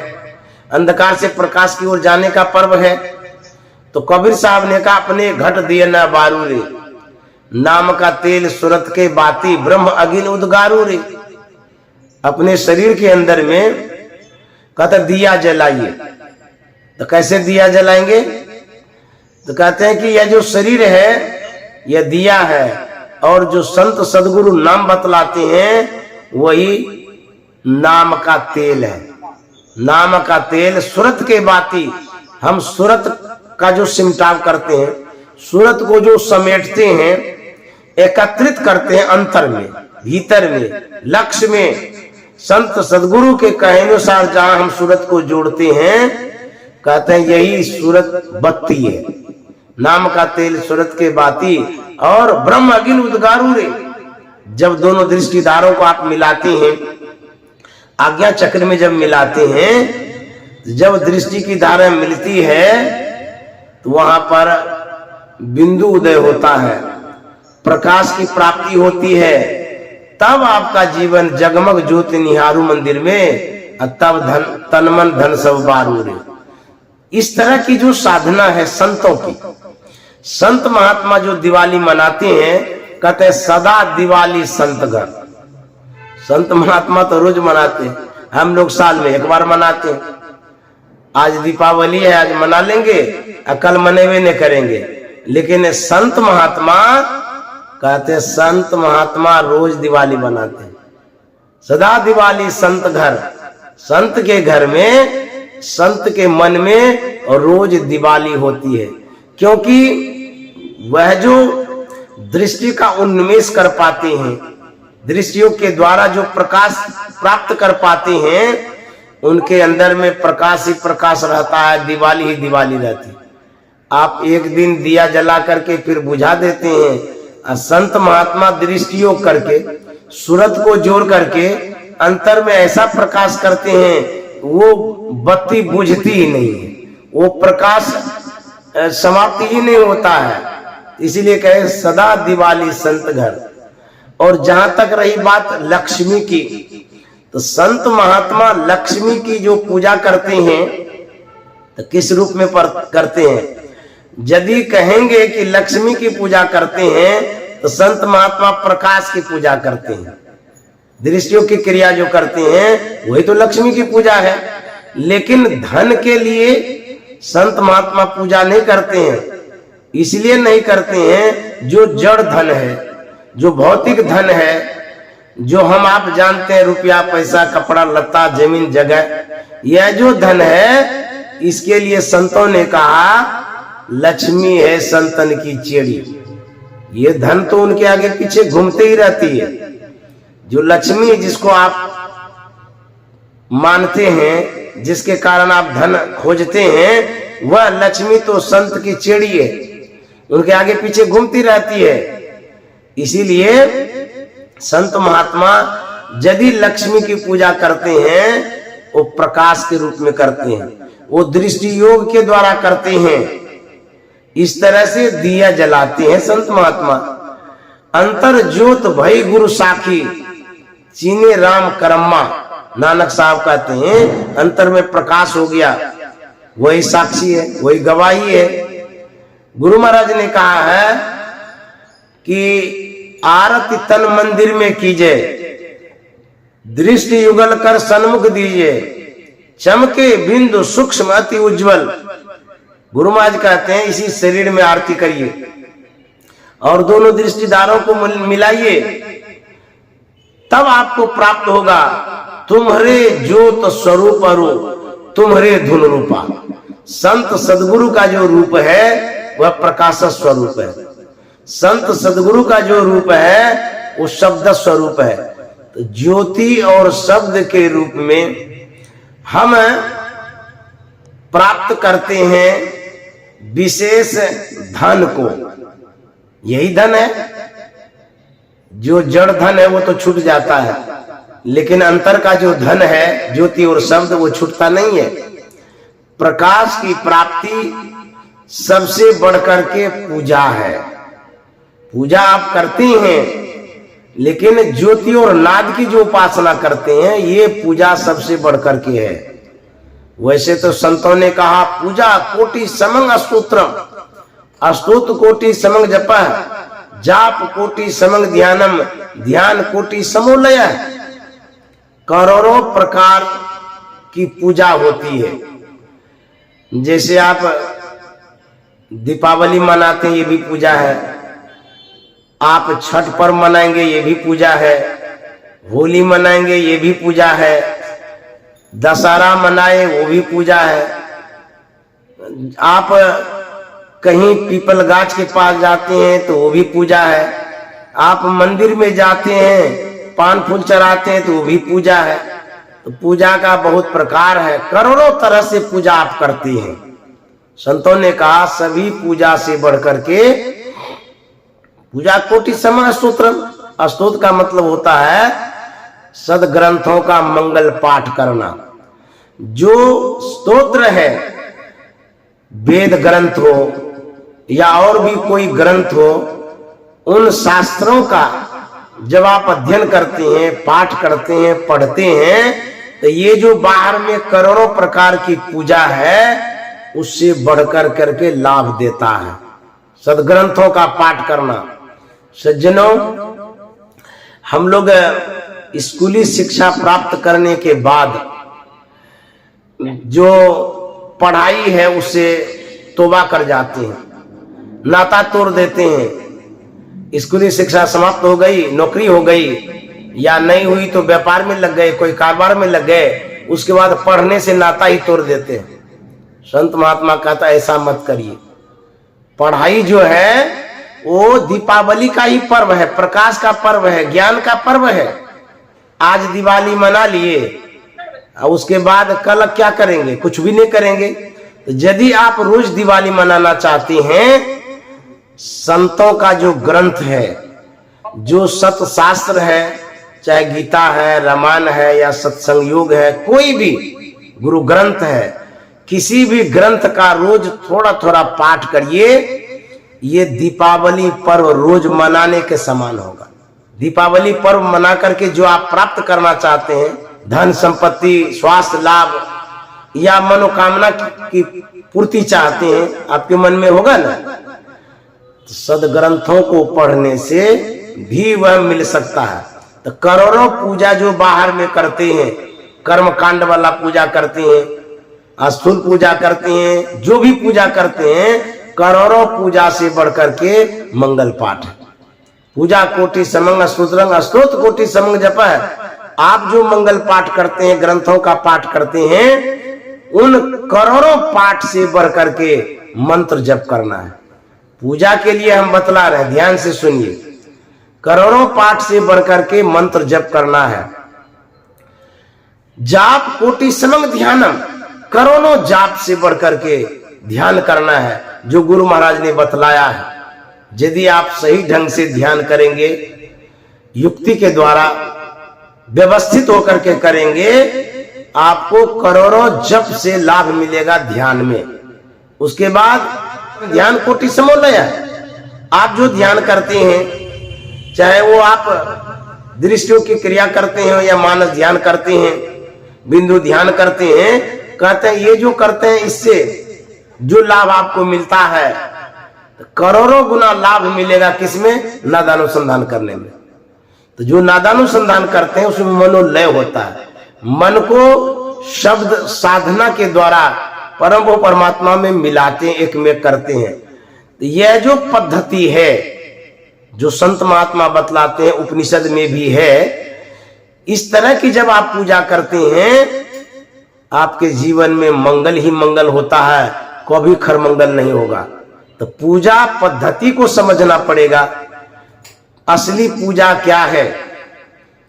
अंधकार से प्रकाश की ओर जाने का पर्व है। तो कबीर साहब ने कहा, अपने घट दिए न बारू रे, नाम का तेल सुरत के बाती, ब्रह्म अगिन उद्गारू रे। अपने शरीर के अंदर में कहते दिया जलाइए। तो कैसे दिया जलाएंगे? तो कहते हैं कि यह जो शरीर है यह दिया है, और जो संत सदगुरु नाम बतलाते हैं वही नाम का तेल है। नाम का तेल सुरत के बाती, हम सुरत का जो सिमटाव करते हैं, सूरत को जो समेटते हैं, एकत्रित करते हैं अंतर में, भीतर में, लक्ष्य में, संत सदगुरु के कहे अनुसार जहां हम सूरत को जोड़ते हैं, कहते हैं यही सूरत बत्ती है, नाम का तेल सूरत के बाती और ब्रह्म अगिन उद्गारू रे। जब दोनों दृष्टिधारों को आप मिलाते हैं, आज्ञा चक्र में जब मिलाते हैं, जब दृष्टि की धारा मिलती है तो वहां पर बिंदु उदय होता है, प्रकाश की प्राप्ति होती है, तब आपका जीवन जगमग ज्योति निहारू मंदिर में, तब तन मन धन सब बारू रे। इस तरह की जो साधना है संतों की, संत महात्मा जो दिवाली मनाते हैं, कहते हैं सदा दिवाली संत घर। संत महात्मा तो रोज मनाते हैं, हम लोग साल में एक बार मनाते हैं। आज दीपावली है, आज मना लेंगे, कल मनेवे नहीं करेंगे। लेकिन संत महात्मा कहते हैं, संत महात्मा रोज दिवाली मनाते हैं, सदा दिवाली संत घर। संत के घर में, संत के मन में रोज दिवाली होती है, क्योंकि वह जो दृष्टि का उन्मेष कर पाते हैं, दृष्टियों के द्वारा जो प्रकाश प्राप्त कर पाते हैं, उनके अंदर में प्रकाश ही प्रकाश रहता है, दिवाली ही दिवाली रहती है। आप एक दिन दिया जला करके फिर बुझा देते हैं। संत महात्मा दृष्टियोग करके, सूरत को जोड़ करके अंतर में ऐसा प्रकाश करते हैं, वो बत्ती बुझती ही नहीं है, वो प्रकाश समाप्ति ही नहीं होता है। इसीलिए कहे सदा दिवाली संत घर। और जहां तक रही बात लक्ष्मी की, तो संत महात्मा लक्ष्मी की जो पूजा करते हैं, तो किस रूप में करते हैं? यदि कहेंगे कि लक्ष्मी की पूजा करते हैं, तो संत महात्मा प्रकाश की पूजा करते हैं। दृष्टियों की क्रिया जो करते हैं वही तो लक्ष्मी की पूजा है। लेकिन धन के लिए संत महात्मा पूजा नहीं करते हैं। इसलिए नहीं करते हैं, जो जड़ धन है, जो भौतिक धन है, जो हम आप जानते हैं, रुपया पैसा कपड़ा लत्ता जमीन जगह, यह जो धन है, इसके लिए संतों ने कहा लक्ष्मी है संतन की चेड़ी। ये धन तो उनके आगे पीछे घूमते ही रहती है। जो लक्ष्मी जिसको आप मानते हैं, जिसके कारण आप धन खोजते हैं, वह लक्ष्मी तो संत की चेड़ी है, उनके आगे पीछे घूमती रहती है। इसीलिए संत महात्मा यदि लक्ष्मी की पूजा करते हैं, वो प्रकाश के रूप में करते हैं, वो दृष्टि योग के द्वारा करते हैं। इस तरह से दिया जलाते हैं संत महात्मा। अंतर ज्योत भई गुरु साखी, चीने राम करम्मा। नानक साहब कहते हैं अंतर में प्रकाश हो गया, वही साक्षी है, वही गवाही है। गुरु महाराज ने कहा है कि आरती तन मंदिर में कीजिए, दृष्टि युगल कर सन्मुख दीजिए, चमके बिंदु सूक्ष्म अति उज्जवल। गुरु महाराज कहते हैं इसी शरीर में आरती करिए और दोनों दृष्टिदारों को मिलाइए, तब आपको प्राप्त होगा तुम्हारे ज्योत स्वरूप रूप, तुम्हारे धुन रूपा। संत सदगुरु का जो रूप है वह प्रकाश स्वरूप है। संत सदगुरु का जो रूप है वो शब्द स्वरूप है। तो ज्योति और शब्द के रूप में हम प्राप्त करते हैं विशेष धन को। यही धन है। जो जड़ धन है वो तो छूट जाता है, लेकिन अंतर का जो धन है ज्योति और शब्द, वो छूटता नहीं है। प्रकाश की प्राप्ति सबसे बढ़कर के पूजा है। पूजा आप करते हैं, लेकिन ज्योति और नाद की जो उपासना करते हैं, ये पूजा सबसे बढ़कर के है। वैसे तो संतों ने कहा पूजा कोटि समंग अस्तोत्रम, अस्तोत्र कोटि समंग जपा, जाप कोटि समंग ध्यानम, ध्यान कोटि समोलय। करोड़ों प्रकार की पूजा होती है। जैसे आप दीपावली मनाते हैं, ये भी पूजा है। आप छठ पर्व मनाएंगे, ये भी पूजा है। होली मनाएंगे, ये भी पूजा है। दशहरा मनाए, वो भी पूजा है। आप कहीं पीपल गाछ के पास जाते हैं तो वो भी पूजा है, आप मंदिर में जाते हैं पान फूल चढ़ाते हैं तो वो भी पूजा है। तो पूजा का बहुत प्रकार है, करोड़ों तरह से पूजा आप करते हैं। संतों ने कहा सभी पूजा से बढ़कर के पूजा कोटि सम स्तोत्रम। स्तोत्र का मतलब होता है सदग्रंथों का मंगल पाठ करना। जो स्तोत्र है, वेद ग्रंथ हो या और भी कोई ग्रंथ हो, उन शास्त्रों का जब आप अध्ययन करते हैं, पाठ करते हैं, पढ़ते हैं, तो ये जो बाहर में करोड़ों प्रकार की पूजा है उससे बढ़कर करके लाभ देता है सदग्रंथों का पाठ करना। सज्जनों, हम लोग स्कूली शिक्षा प्राप्त करने के बाद जो पढ़ाई है उससे तौबा कर जाते हैं, नाता तोड़ देते हैं। स्कूली शिक्षा समाप्त हो गई, नौकरी हो गई या नहीं हुई तो व्यापार में लग गए, कोई कारोबार में लग गए, उसके बाद पढ़ने से नाता ही तोड़ देते हैं। संत महात्मा कहता ऐसा मत करिए। पढ़ाई जो है वो दीपावली का ही पर्व है, प्रकाश का पर्व है, ज्ञान का पर्व है। आज दिवाली मना लिए, उसके बाद कल क्या करेंगे? कुछ भी नहीं करेंगे। तो यदि आप रोज दिवाली मनाना चाहते हैं, संतों का जो ग्रंथ है, जो सत शास्त्र है, चाहे गीता है, रामायण है या सत्संग योग है, कोई भी गुरु ग्रंथ है, किसी भी ग्रंथ का रोज थोड़ा थोड़ा पाठ करिए। ये दीपावली पर्व रोज मनाने के समान होगा। दीपावली पर्व मना करके जो आप प्राप्त करना चाहते हैं, धन संपत्ति, स्वास्थ्य लाभ या मनोकामना की पूर्ति चाहते हैं, आपके मन में होगा ना, तो सदग्रंथों को पढ़ने से भी वह मिल सकता है। तो करोड़ों पूजा जो बाहर में करते हैं, कर्म कांड वाला पूजा करते हैं, स्थूल पूजा करते हैं, जो भी पूजा करते हैं, करोड़ों पूजा से बढ़कर के मंगल पाठ है। पूजा कोटि समंग स्तोत्रंग, स्तोत्र कोटि समंग जप है। आप जो मंगल पाठ करते हैं, ग्रंथों का पाठ करते हैं, उन करोड़ों पाठ से बढ़कर के मंत्र जप करना है। पूजा के लिए हम बतला रहे हैं, ध्यान से सुनिए। करोड़ों पाठ से बढ़कर के मंत्र जप करना है। जाप कोटि समंग ध्यानम, करोड़ों जाप से बढ़कर के ध्यान करना है, जो गुरु महाराज ने बतलाया है। यदि आप सही ढंग से ध्यान करेंगे, युक्ति के द्वारा व्यवस्थित होकर के करेंगे, आपको करोड़ों जप से लाभ मिलेगा ध्यान में। उसके बाद ध्यान कोटि समोलय है। आप जो ध्यान करते हैं, चाहे वो आप दृष्टियों की क्रिया करते हैं या मानस ध्यान करते हैं, बिंदु ध्यान करते हैं, कहते हैं ये जो करते हैं इससे जो लाभ आपको मिलता है, तो करोड़ों गुना लाभ मिलेगा। किसमें? नादानुसंधान करने में। तो जो नादानुसंधान करते हैं उसमें मनोलय होता है। मन को शब्द साधना के द्वारा परम परमात्मा में मिलाते हैं, एक में करते हैं। तो यह जो पद्धति है, जो संत महात्मा बतलाते हैं, उपनिषद में भी है, इस तरह की जब आप पूजा करते हैं, आपके जीवन में मंगल ही मंगल होता है, कभी खरमंगल नहीं होगा। तो पूजा पद्धति को समझना पड़ेगा। असली पूजा क्या है?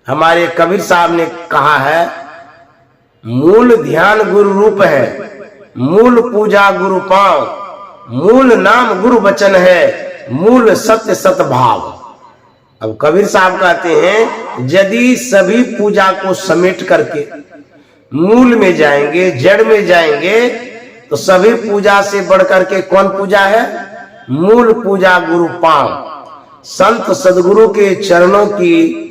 हमारे कबीर साहब ने कहा है, मूल ध्यान गुरु रूप है, मूल पूजा गुरु पांव, मूल नाम गुरु वचन है, मूल सत्य सत भाव। अब कबीर साहब कहते हैं, यदि सभी पूजा को समेट करके मूल में जाएंगे, जड़ में जाएंगे, तो सभी पूजा से बढ़कर के कौन पूजा है? मूल पूजा गुरु पांव। संत सदगुरु के चरणों की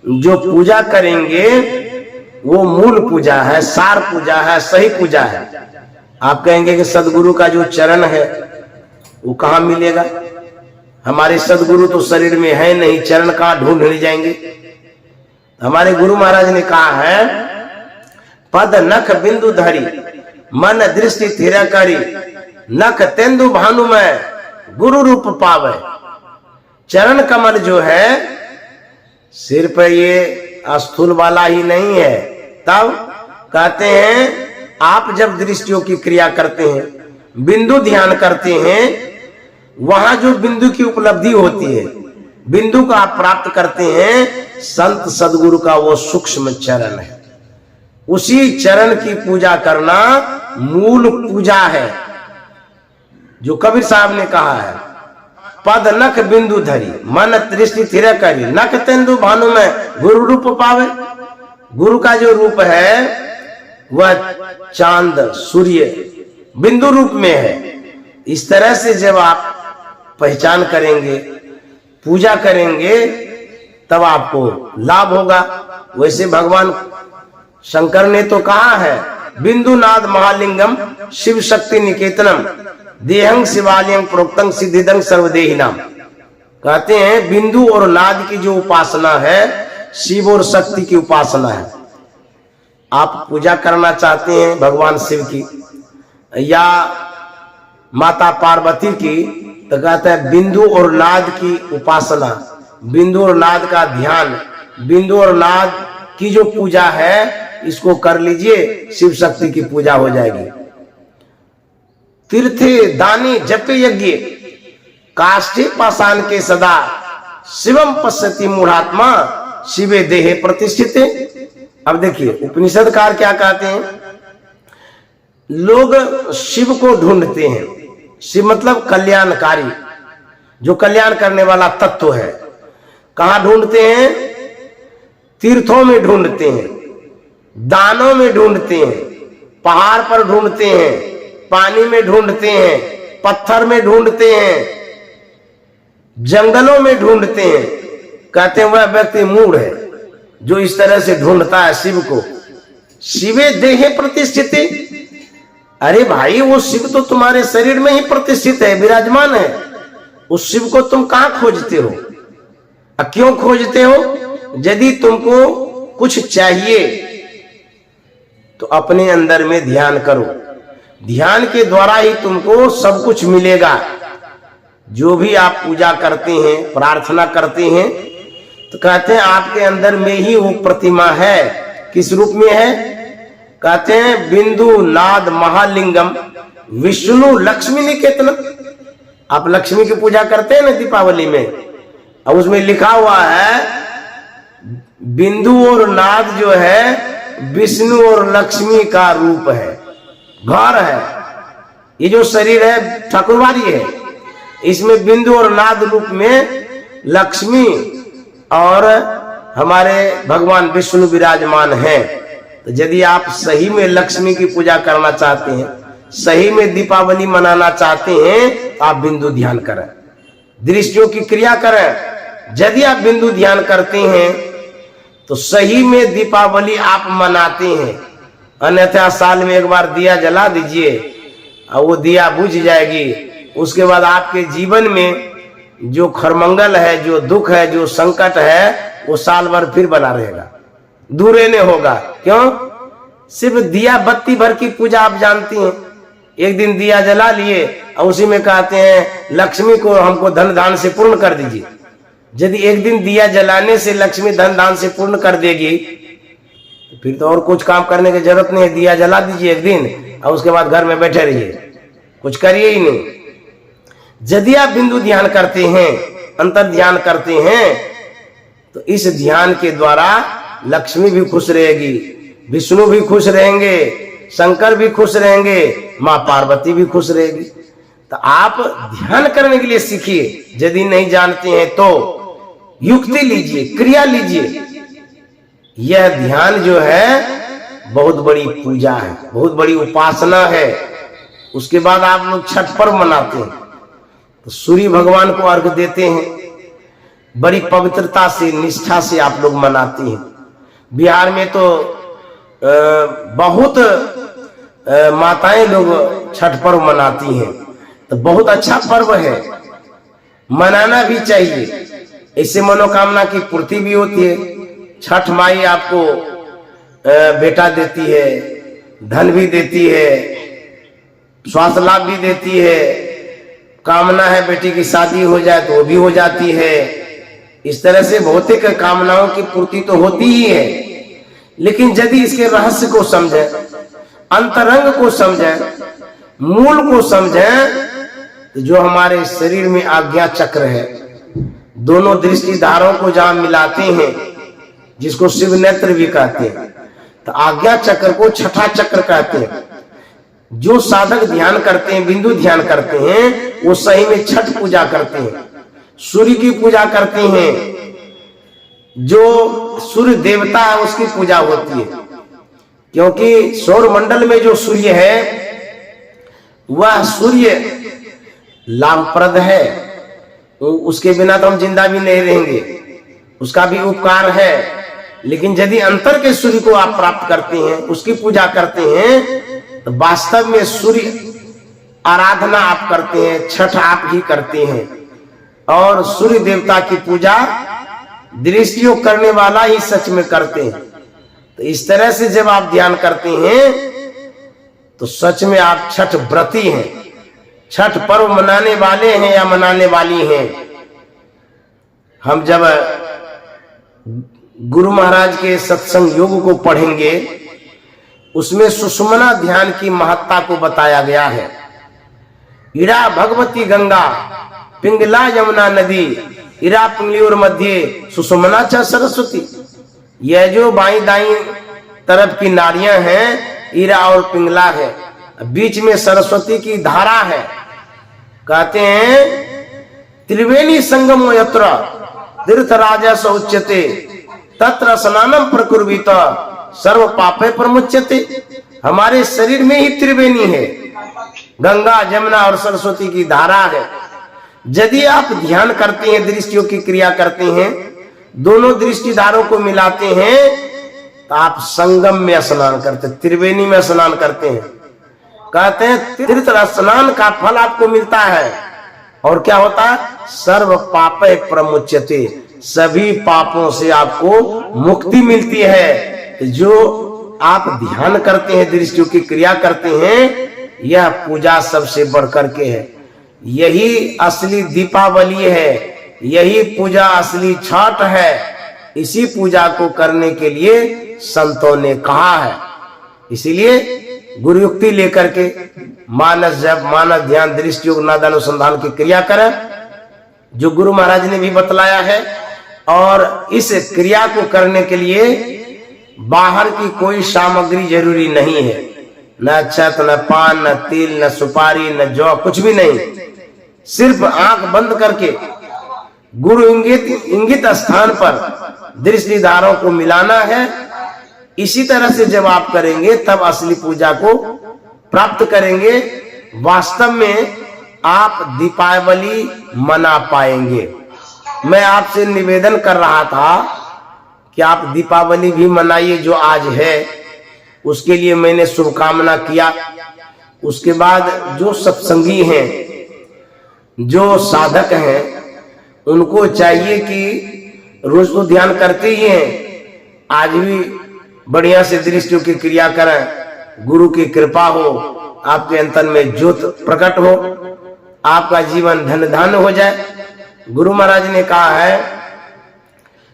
जो पूजा करेंगे वो मूल पूजा है, सार पूजा है, सही पूजा है। आप कहेंगे कि सदगुरु का जो चरण है वो कहाँ मिलेगा? हमारे सदगुरु तो शरीर में है नहीं, चरण कहाँ ढूंढ ले जाएंगे? हमारे गुरु महाराज ने कहा है, पद नख बिंदु धरी, मन दृष्टि थिर करी, नख तेंदु भानुमय, गुरु रूप पावे। चरण कमल जो है सिर पर ये स्थूल वाला ही नहीं है। तब कहते हैं, आप जब दृष्टियों की क्रिया करते हैं, बिंदु ध्यान करते हैं, वहां जो बिंदु की उपलब्धि होती है, बिंदु को आप प्राप्त करते हैं, संत सदगुरु का वो सूक्ष्म चरण है। उसी चरण की पूजा करना मूल पूजा है। जो कबीर साहब ने कहा है, पद नख बिंदु धरी मन दृष्टि थिर करी नख तेंदु भानु में गुरु रूप पावे। गुरु का जो रूप है वह चांद सूर्य बिंदु रूप में है। इस तरह से जब आप पहचान करेंगे, पूजा करेंगे, तब आपको लाभ होगा। वैसे भगवान शंकर ने तो कहा है, बिंदु नाद महालिंगम शिव शक्ति निकेतनम देहंग शिवालयं प्रोक्तं सिद्धिदं सर्वदेहिनाम। कहते हैं बिंदु और नाद की जो उपासना है, शिव और शक्ति की उपासना है। आप पूजा करना चाहते हैं भगवान शिव की या माता पार्वती की, तो कहते हैं बिंदु और नाद की उपासना, बिंदु और नाद का ध्यान, बिंदु और नाद की जो पूजा है इसको कर लीजिए, शिव शक्ति की पूजा हो जाएगी। तीर्थे दानी जपे यज्ञ काष्ठे पाषाण के सदा शिवम पश्यति मूढ़ात्मा शिवे देहे प्रतिष्ठित। अब देखिए उपनिषदकार क्या कहते हैं, लोग शिव को ढूंढते हैं। शिव मतलब कल्याणकारी, जो कल्याण करने वाला तत्व है। कहां ढूंढते हैं? तीर्थों में ढूंढते हैं, दानों में ढूंढते हैं, पहाड़ पर ढूंढते हैं, पानी में ढूंढते हैं, पत्थर में ढूंढते हैं, जंगलों में ढूंढते हैं। कहते हैं वह व्यक्ति मूढ़ है जो इस तरह से ढूंढता है शिव को। शिवे देहे प्रतिष्ठित। अरे भाई, वो शिव तो तुम्हारे शरीर में ही प्रतिष्ठित है, विराजमान है। उस शिव को तुम कहां खोजते हो? क्यों खोजते हो? यदि तुमको कुछ चाहिए तो अपने अंदर में ध्यान करो। ध्यान के द्वारा ही तुमको सब कुछ मिलेगा। जो भी आप पूजा करते हैं, प्रार्थना करते हैं, तो कहते हैं आपके अंदर में ही वो प्रतिमा है। किस रूप में है? कहते हैं बिंदु नाद महालिंगम विष्णु लक्ष्मी निकेतन। आप लक्ष्मी की पूजा करते हैं ना दीपावली में, और उसमें लिखा हुआ है बिंदु और नाद जो है विष्णु और लक्ष्मी का रूप है, घर है। ये जो शरीर है ठाकुरवाड़ी है, इसमें बिंदु और नाद रूप में लक्ष्मी और हमारे भगवान विष्णु विराजमान हैं। तो यदि आप सही में लक्ष्मी की पूजा करना चाहते हैं, सही में दीपावली मनाना चाहते हैं, तो आप बिंदु ध्यान करें, दृष्टियों की क्रिया करें। यदि आप बिंदु ध्यान करते हैं तो सही में दीपावली आप मनाते हैं। अन्यथा साल में एक बार दिया जला दीजिए और वो दिया बुझ जाएगी। उसके बाद आपके जीवन में जो खरमंगल है, जो दुख है, जो संकट है, वो साल भर फिर बना रहेगा, दूर नहीं होगा। क्यों? सिर्फ दिया बत्ती भर की पूजा आप जानती हैं। एक दिन दिया जला लिए और उसी में कहते हैं लक्ष्मी को हमको धन दान से पूर्ण कर दीजिए। यदि एक दिन दिया जलाने से लक्ष्मी धन दान से पूर्ण कर देगी, फिर तो और कुछ काम करने की जरूरत नहीं है। दिया जला दीजिए एक दिन और उसके बाद घर में बैठे रहिए, कुछ करिए ही नहीं। यदि आप बिंदु ध्यान करते हैं, अंतर ध्यान करते हैं, तो इस ध्यान के द्वारा लक्ष्मी भी खुश रहेगी, विष्णु भी खुश रहेंगे, शंकर भी खुश रहेंगे, माँ पार्वती भी खुश रहेगी। तो आप ध्यान करने के लिए सीखिए। यदि नहीं जानते हैं तो युक्ति लीजिए, क्रिया लीजिए। यह ध्यान जो है बहुत बड़ी पूजा है, बहुत बड़ी उपासना है। उसके बाद आप लोग छठ पर्व मनाते हैं, तो सूर्य भगवान को अर्घ देते हैं। बड़ी पवित्रता से, निष्ठा से आप लोग मनाते हैं। बिहार में तो बहुत माताएं लोग छठ पर्व मनाती हैं, तो बहुत अच्छा पर्व है, मनाना भी चाहिए। इससे मनोकामना की पूर्ति भी होती है। छठ माई आपको बेटा देती है, धन भी देती है, स्वास्थ्य लाभ भी देती है। कामना है बेटी की शादी हो जाए तो वो भी हो जाती है। इस तरह से भौतिक कामनाओं की पूर्ति तो होती ही है। लेकिन यदि इसके रहस्य को समझें, अंतरंग को समझें, मूल को समझें, तो जो हमारे शरीर में आज्ञा चक्र है, दोनों दृष्टिधारों को जहां मिलाते हैं, जिसको शिव नेत्र भी कहते हैं, तो आज्ञा चक्र को छठा चक्र कहते हैं। जो साधक ध्यान करते हैं, बिंदु ध्यान करते हैं, वो सही में छठ पूजा करते हैं, सूर्य की पूजा करते हैं। जो सूर्य देवता है उसकी पूजा होती है, क्योंकि सौर मंडल में जो सूर्य है वह सूर्य लाभप्रद है, उसके बिना तो हम जिंदा भी नहीं रहेंगे, उसका भी उपकार है। लेकिन यदि अंतर के सूर्य को आप प्राप्त करते हैं, उसकी पूजा करते हैं, तो वास्तव में सूर्य आराधना आप करते हैं, छठ आप ही करते हैं। और सूर्य देवता की पूजा दृष्टियोग करने वाला ही सच में करते हैं। तो इस तरह से जब आप ध्यान करते हैं तो सच में आप छठ व्रती हैं, छठ पर्व मनाने वाले हैं या मनाने वाली हैं। हम जब गुरु महाराज के सत्संग योग को पढ़ेंगे, उसमें सुषुम्ना ध्यान की महत्ता को बताया गया है। इरा भगवती गंगा पिंगला यमुना नदी, इरा पिंगलियोर मध्य सुषुम्ना च सरस्वती। यह जो बाई दाई तरफ की नारियां हैं, इरा और पिंगला है, बीच में सरस्वती की धारा है। कहते हैं त्रिवेणी संगम यत्र तीर्थराजा स उच्यते तत्र स्नानम प्रकुर्वीत सर्व पापे प्रमुच्यते। हमारे शरीर में ही त्रिवेणी है, गंगा जमुना और सरस्वती की धारा है। यदि आप ध्यान करते हैं, दृष्टियों की क्रिया करते हैं, दोनों दृष्टिधारों को मिलाते हैं, तो आप संगम में स्नान करते, त्रिवेणी में स्नान करते हैं। कहते हैं तीर्थ स्नान का फल आपको मिलता है, और क्या होता है? सर्व पापे प्रमुच्यते, सभी पापों से आपको मुक्ति मिलती है। जो आप ध्यान करते हैं, दृष्टियों की क्रिया करते हैं, यह पूजा सबसे बढ़कर के है। यही असली दीपावली है, यही पूजा असली छठ है। इसी पूजा को करने के लिए संतों ने कहा है। इसीलिए गुरुयुक्ति लेकर के मानस जप, मानस ध्यान, दृष्टियोग, नाद अनुसंधान की क्रिया करें, जो गुरु महाराज ने भी बतलाया है। और इस क्रिया को करने के लिए बाहर की कोई सामग्री जरूरी नहीं है, न अक्षत, न पान, न तिल, न सुपारी, न जौ, कुछ भी नहीं। सिर्फ आंख बंद करके गुरु इंगित स्थान पर दृष्टिधारों को मिलाना है। इसी तरह से जब आप करेंगे, तब असली पूजा को प्राप्त करेंगे। वास्तव में आप दीपावली मना पाएंगे। मैं आपसे निवेदन कर रहा था कि आप दीपावली भी मनाइए, जो आज है, उसके लिए मैंने शुभकामना किया। उसके बाद जो सत्संगी हैं, जो साधक हैं, उनको चाहिए कि रोज तो ध्यान करते ही हैं, आज भी बढ़िया से दृष्टियों की क्रिया करें। गुरु की कृपा हो, आपके अंतर में ज्योत प्रकट हो, आपका जीवन धन धान्य हो जाए। गुरु महाराज ने कहा है,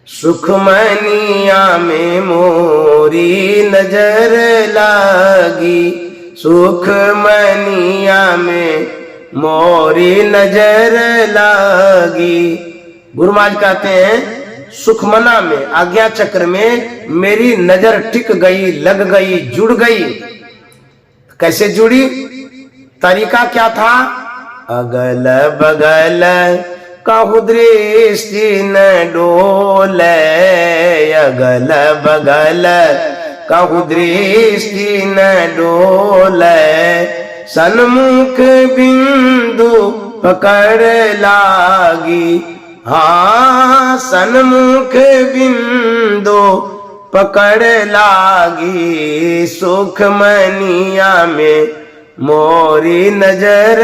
सुखमनिया में मोरी नजर लागी, सुखमनिया में मोरी नजर लागी। गुरु महाराज कहते हैं, सुखमना में, आज्ञा चक्र में मेरी नजर टिक गई, लग गई, जुड़ गई। कैसे जुड़ी? तरीका क्या था? अगल बगल कहु दृष्टि न डोले, अगल बगल कहु दृष्टि न डोले, सन्मुख बिंदु पकड़ लागी। हाँ, सन्मुख बिंदु पकड़ लागी, सुख मनिया में मोरी नजर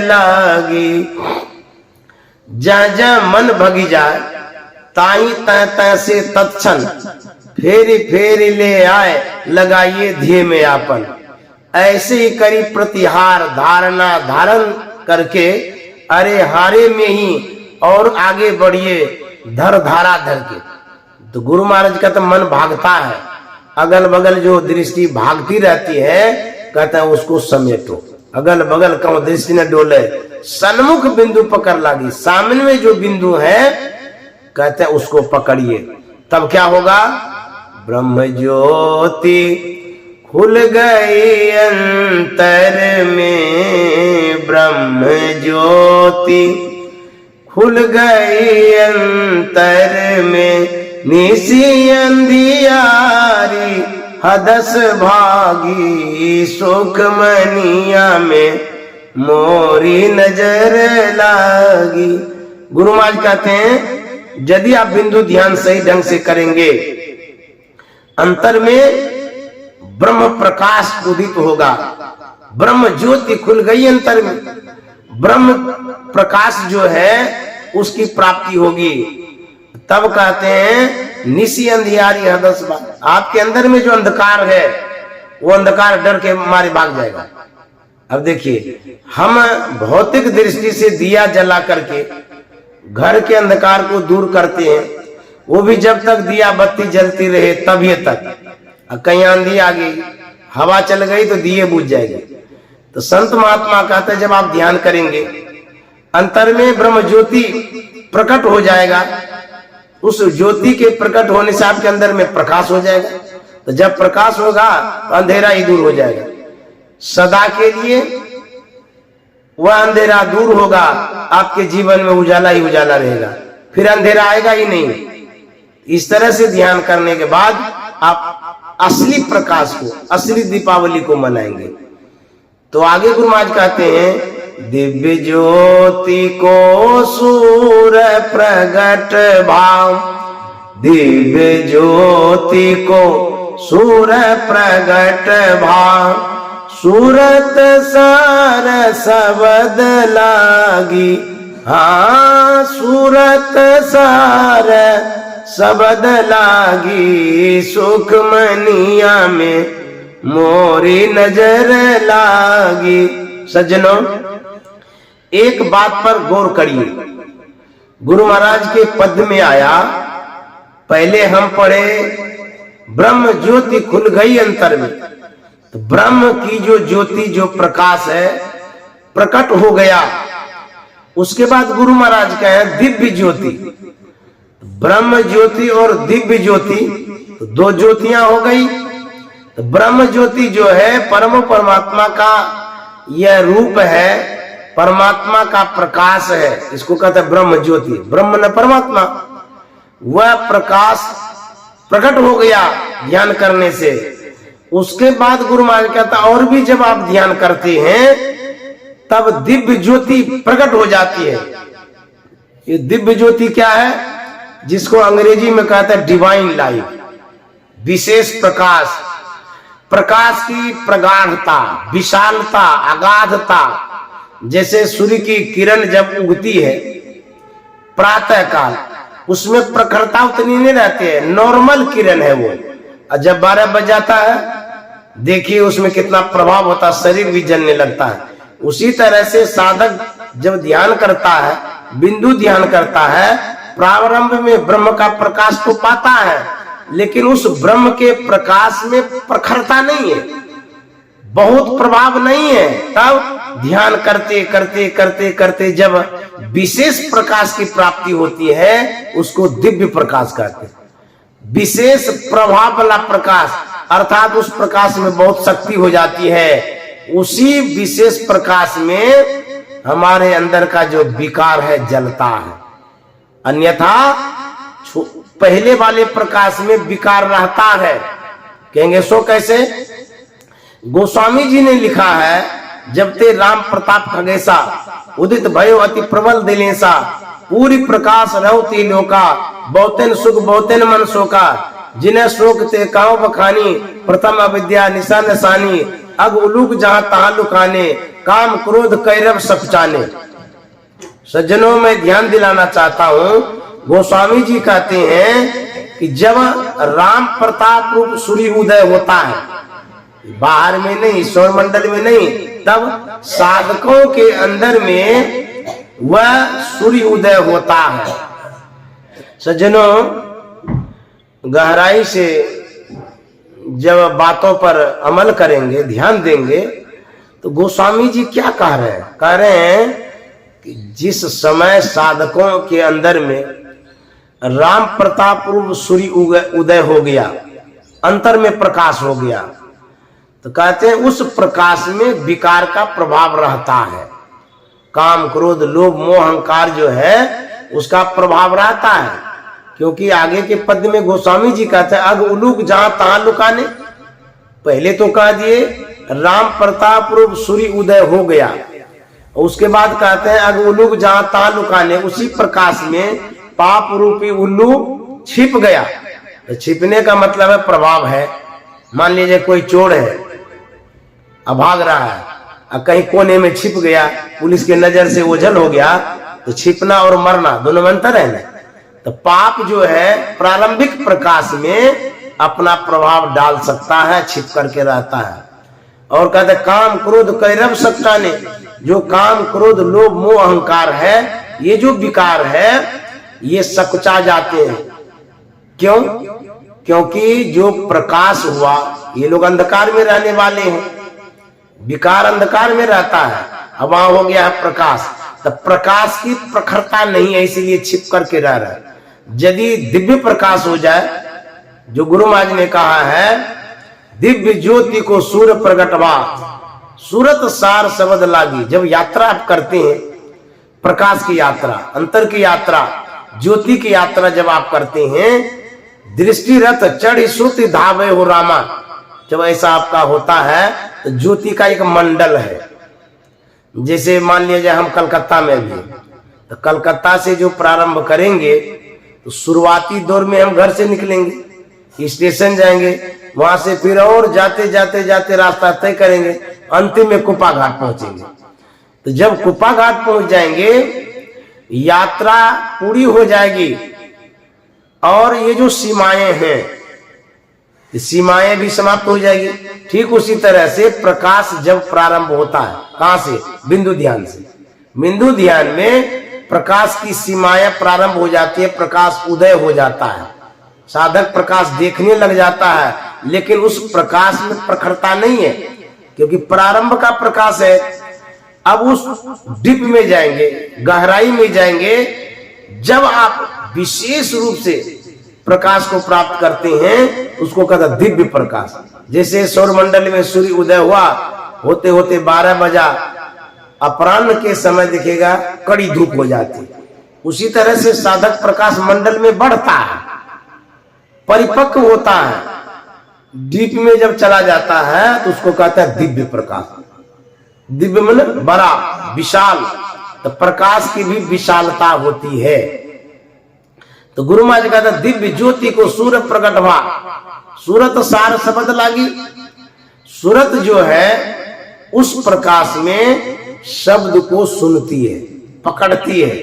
लागी। जा जा मन भगी जाए, ताई तय से तत्क्षण फेरी फेरी ले आए, लगाइए ध्येय में आपन। ऐसे ही करी प्रतिहार, धारणा धारण करके अरे हारे में ही और आगे बढ़िए, धर धारा धर के। तो गुरु महाराज का तो मन भागता है, अगल बगल जो दृष्टि भागती रहती है, कहता है उसको समेटो। अगल बगल कहो दृष्टि न डोले, सन्मुख बिंदु पकड़ लागी, सामने में जो बिंदु है कहते हैं उसको पकड़िए, तब क्या होगा? ब्रह्म ज्योति खुल गई अंतर में, ब्रह्म ज्योति खुल गई अंतर में, निसी अंधियारी हदस भागी, सुख मनिया में मोरी नजर लागी। गुरु महाराज कहते हैं यदि आप बिंदु ध्यान सही ढंग से करेंगे, अंतर में ब्रह्म प्रकाश उदित होगा, ब्रह्म ज्योति खुल गई अंतर में, ब्रह्म प्रकाश जो है उसकी प्राप्ति होगी। तब कहते हैं निसी अंधियारी हदस भागी, आपके अंदर में जो अंधकार है वो अंधकार डर के मारे भाग जाएगा। अब देखिए, हम भौतिक दृष्टि से दिया जला करके घर के अंधकार को दूर करते हैं, वो भी जब तक दिया बत्ती जलती रहे तभी तक। कहीं आंधी आ गई, हवा चल गई तो दिए बुझ जाएगी। तो संत महात्मा कहते हैं जब आप ध्यान करेंगे अंतर में ब्रह्म ज्योति प्रकट हो जाएगा, उस ज्योति के प्रकट होने से आपके अंदर में प्रकाश हो जाएगा। तो जब प्रकाश होगा तो अंधेरा ही दूर हो जाएगा, सदा के लिए वह अंधेरा दूर होगा, आपके जीवन में उजाला ही उजाला रहेगा, फिर अंधेरा आएगा ही नहीं। इस तरह से ध्यान करने के बाद आप असली प्रकाश को, असली दीपावली को मनाएंगे। तो आगे गुरु महाराज कहते हैं दिव्य ज्योति को सूर प्रगट भाव, दिव्य ज्योति को सूर प्रगट भाव, सूरत सार सबद लागी, हाँ सूरत सार सबद लागी, सुख मनिया में मोरी नजर लागी। सज्जनों, एक बात पर गौर करिए, गुरु महाराज के पद में आया, पहले हम पढ़े ब्रह्म ज्योति खुल गई अंतर में, तो ब्रह्म की जो ज्योति, जो प्रकाश है प्रकट हो गया। उसके बाद गुरु महाराज कहे दिव्य ज्योति, ब्रह्म ज्योति और दिव्य ज्योति तो दो ज्योतियां हो गई। तो ब्रह्म ज्योति जो है परम परमात्मा का यह रूप है, परमात्मा का प्रकाश है, इसको कहते हैं ब्रह्म ज्योति। ब्रह्म न परमात्मा, वह प्रकाश प्रकट हो गया ध्यान करने से। उसके बाद गुरु महाराज कहता और भी जब आप ध्यान करते हैं तब दिव्य ज्योति प्रकट हो जाती है। ये दिव्य ज्योति क्या है? जिसको अंग्रेजी में कहते हैं डिवाइन लाइट, विशेष प्रकाश। प्रकाश की प्रगाढ़ता, विशालता, अगाधता, जैसे सूर्य की किरण जब उगती है प्रातः काल, उसमें प्रखरता उतनी नहीं रहती है, नॉर्मल किरण है वो। और जब 12 बज जाता है देखिए उसमें कितना प्रभाव होता है, शरीर भी जलने लगता है। उसी तरह से साधक जब ध्यान करता है, बिंदु ध्यान करता है, प्रारंभ में ब्रह्म का प्रकाश तो पाता है, लेकिन उस ब्रह्म के प्रकाश में प्रखरता नहीं है, बहुत प्रभाव नहीं है। तब ध्यान करते करते करते करते जब विशेष प्रकाश की प्राप्ति होती है उसको दिव्य प्रकाश कहते हैं। विशेष प्रभाव वाला प्रकाश, अर्थात उस प्रकाश में बहुत शक्ति हो जाती है। उसी विशेष प्रकाश में हमारे अंदर का जो विकार है जलता है, अन्यथा पहले वाले प्रकाश में विकार रहता है। कहेंगे सो कैसे? गोस्वामी जी ने लिखा है, जब ते राम प्रताप खगेसा, उदित भयो अति प्रबल दिलेसा, पूरी प्रकाश रहती लोका, बहुतेन सुख बहुतेन मन शोका, जिन्हें शोक ते काव बखानी, प्रथम अविद्या निशा नसानी, अग उलूक जहां तहां लुकाने, काम क्रोध कैरव सपचाने। सज्जनों, मैं ध्यान दिलाना चाहता हूं, गोस्वामी जी कहते हैं कि जब राम प्रताप रूप सूर्य उदय होता है, बाहर में नहीं, सौर मंडल में नहीं, तब साधकों के अंदर में वह सूर्य उदय होता है। सज्जनों, गहराई से जब बातों पर अमल करेंगे, ध्यान देंगे, तो गोस्वामी जी क्या कह रहे हैं? कह रहे हैं कि जिस समय साधकों के अंदर में राम प्रताप रूप सूर्य उदय हो गया, अंतर में प्रकाश हो गया, तो कहते हैं उस प्रकाश में विकार का प्रभाव रहता है। काम क्रोध लोभ मोह अहंकार जो है उसका प्रभाव रहता है। क्योंकि आगे के पद में गोस्वामी जी कहते हैं अग उलूक जहां तहां लुकाने। पहले तो कह दिए राम प्रताप रूप सूर्य उदय हो गया, उसके बाद कहते हैं अग उलूक जहां तहां लुकाने, उसी प्रकाश में पाप रूपी उल्लू छिप गया। तो छिपने का मतलब है प्रभाव है। मान लीजिए कोई चोर है, अब भाग रहा है, अब कहीं कोने में छिप गया, पुलिस के नजर से ओझल हो गया, तो छिपना और मरना दोनों में अंतर है ना। तो पाप जो है प्रारंभिक प्रकाश में अपना प्रभाव डाल सकता है, छिप करके रहता है। और कहते काम क्रोध कैरव सकता ने, जो काम क्रोध लोभ मोह अहंकार है, ये जो विकार है ये सकुचा जाते हैं। क्यों? क्योंकि जो प्रकाश हुआ, ये लोग अंधकार में रहने वाले हैं, विकार अंधकार में रहता है, अब वहां हो गया है प्रकाश। तो प्रकाश की प्रखरता नहीं है, इसीलिए छिप करके रह रहा है। यदि दिव्य प्रकाश हो जाए, जो गुरु महाराज ने कहा है दिव्य ज्योति को सूर्य प्रगटवा सूरत सार शब्द लागी। जब यात्रा आप करते हैं, प्रकाश की यात्रा, अंतर की यात्रा, ज्योति की यात्रा जब आप करते हैं, दृष्टि रथ चढ़ी श्रुति धावे हो रामा, जब ऐसा आपका होता है तो ज्योति का एक मंडल है। जैसे मान लीजिए हम कलकत्ता में भी, तो कलकत्ता से जो प्रारंभ करेंगे तो शुरुआती दौर में हम घर से निकलेंगे, स्टेशन जाएंगे, वहां से फिर और जाते जाते जाते रास्ता तय करेंगे, अंतिम में कुप्पा घाट पहुंचेंगे। तो जब कुप्पा घाट पहुंच जाएंगे, यात्रा पूरी हो जाएगी और ये जो सीमाएं हैं, सीमाएं भी समाप्त हो जाएगी। ठीक उसी तरह से प्रकाश जब प्रारंभ होता है, कहां से? बिंदु ध्यान से। बिंदु ध्यान में प्रकाश की सीमाएं प्रारंभ हो जाती है, प्रकाश उदय हो जाता है, साधक प्रकाश देखने लग जाता है, लेकिन उस प्रकाश में प्रखरता नहीं है, क्योंकि प्रारंभ का प्रकाश है। अब उस डीप में जाएंगे, गहराई में जाएंगे, जब आप विशेष रूप से प्रकाश को प्राप्त करते हैं, उसको कहता दिव्य प्रकाश। जैसे सौर मंडल में सूर्य उदय हुआ, होते होते 12 बजा, अपराह्न के समय दिखेगा कड़ी धूप हो जाती, उसी तरह से साधक प्रकाश मंडल में बढ़ता है, परिपक्व होता है, डीप में जब चला जाता है तो उसको कहता है दिव्य प्रकाश। दिव्य मतलब बड़ा, विशाल, तो प्रकाश की भी विशालता होती है। तो गुरु महाराज कहता है दिव्य ज्योति को सूरत प्रकट हुआ, सूरत सार शब्द लागी। सूरत जो है उस प्रकाश में शब्द को सुनती है, पकड़ती है,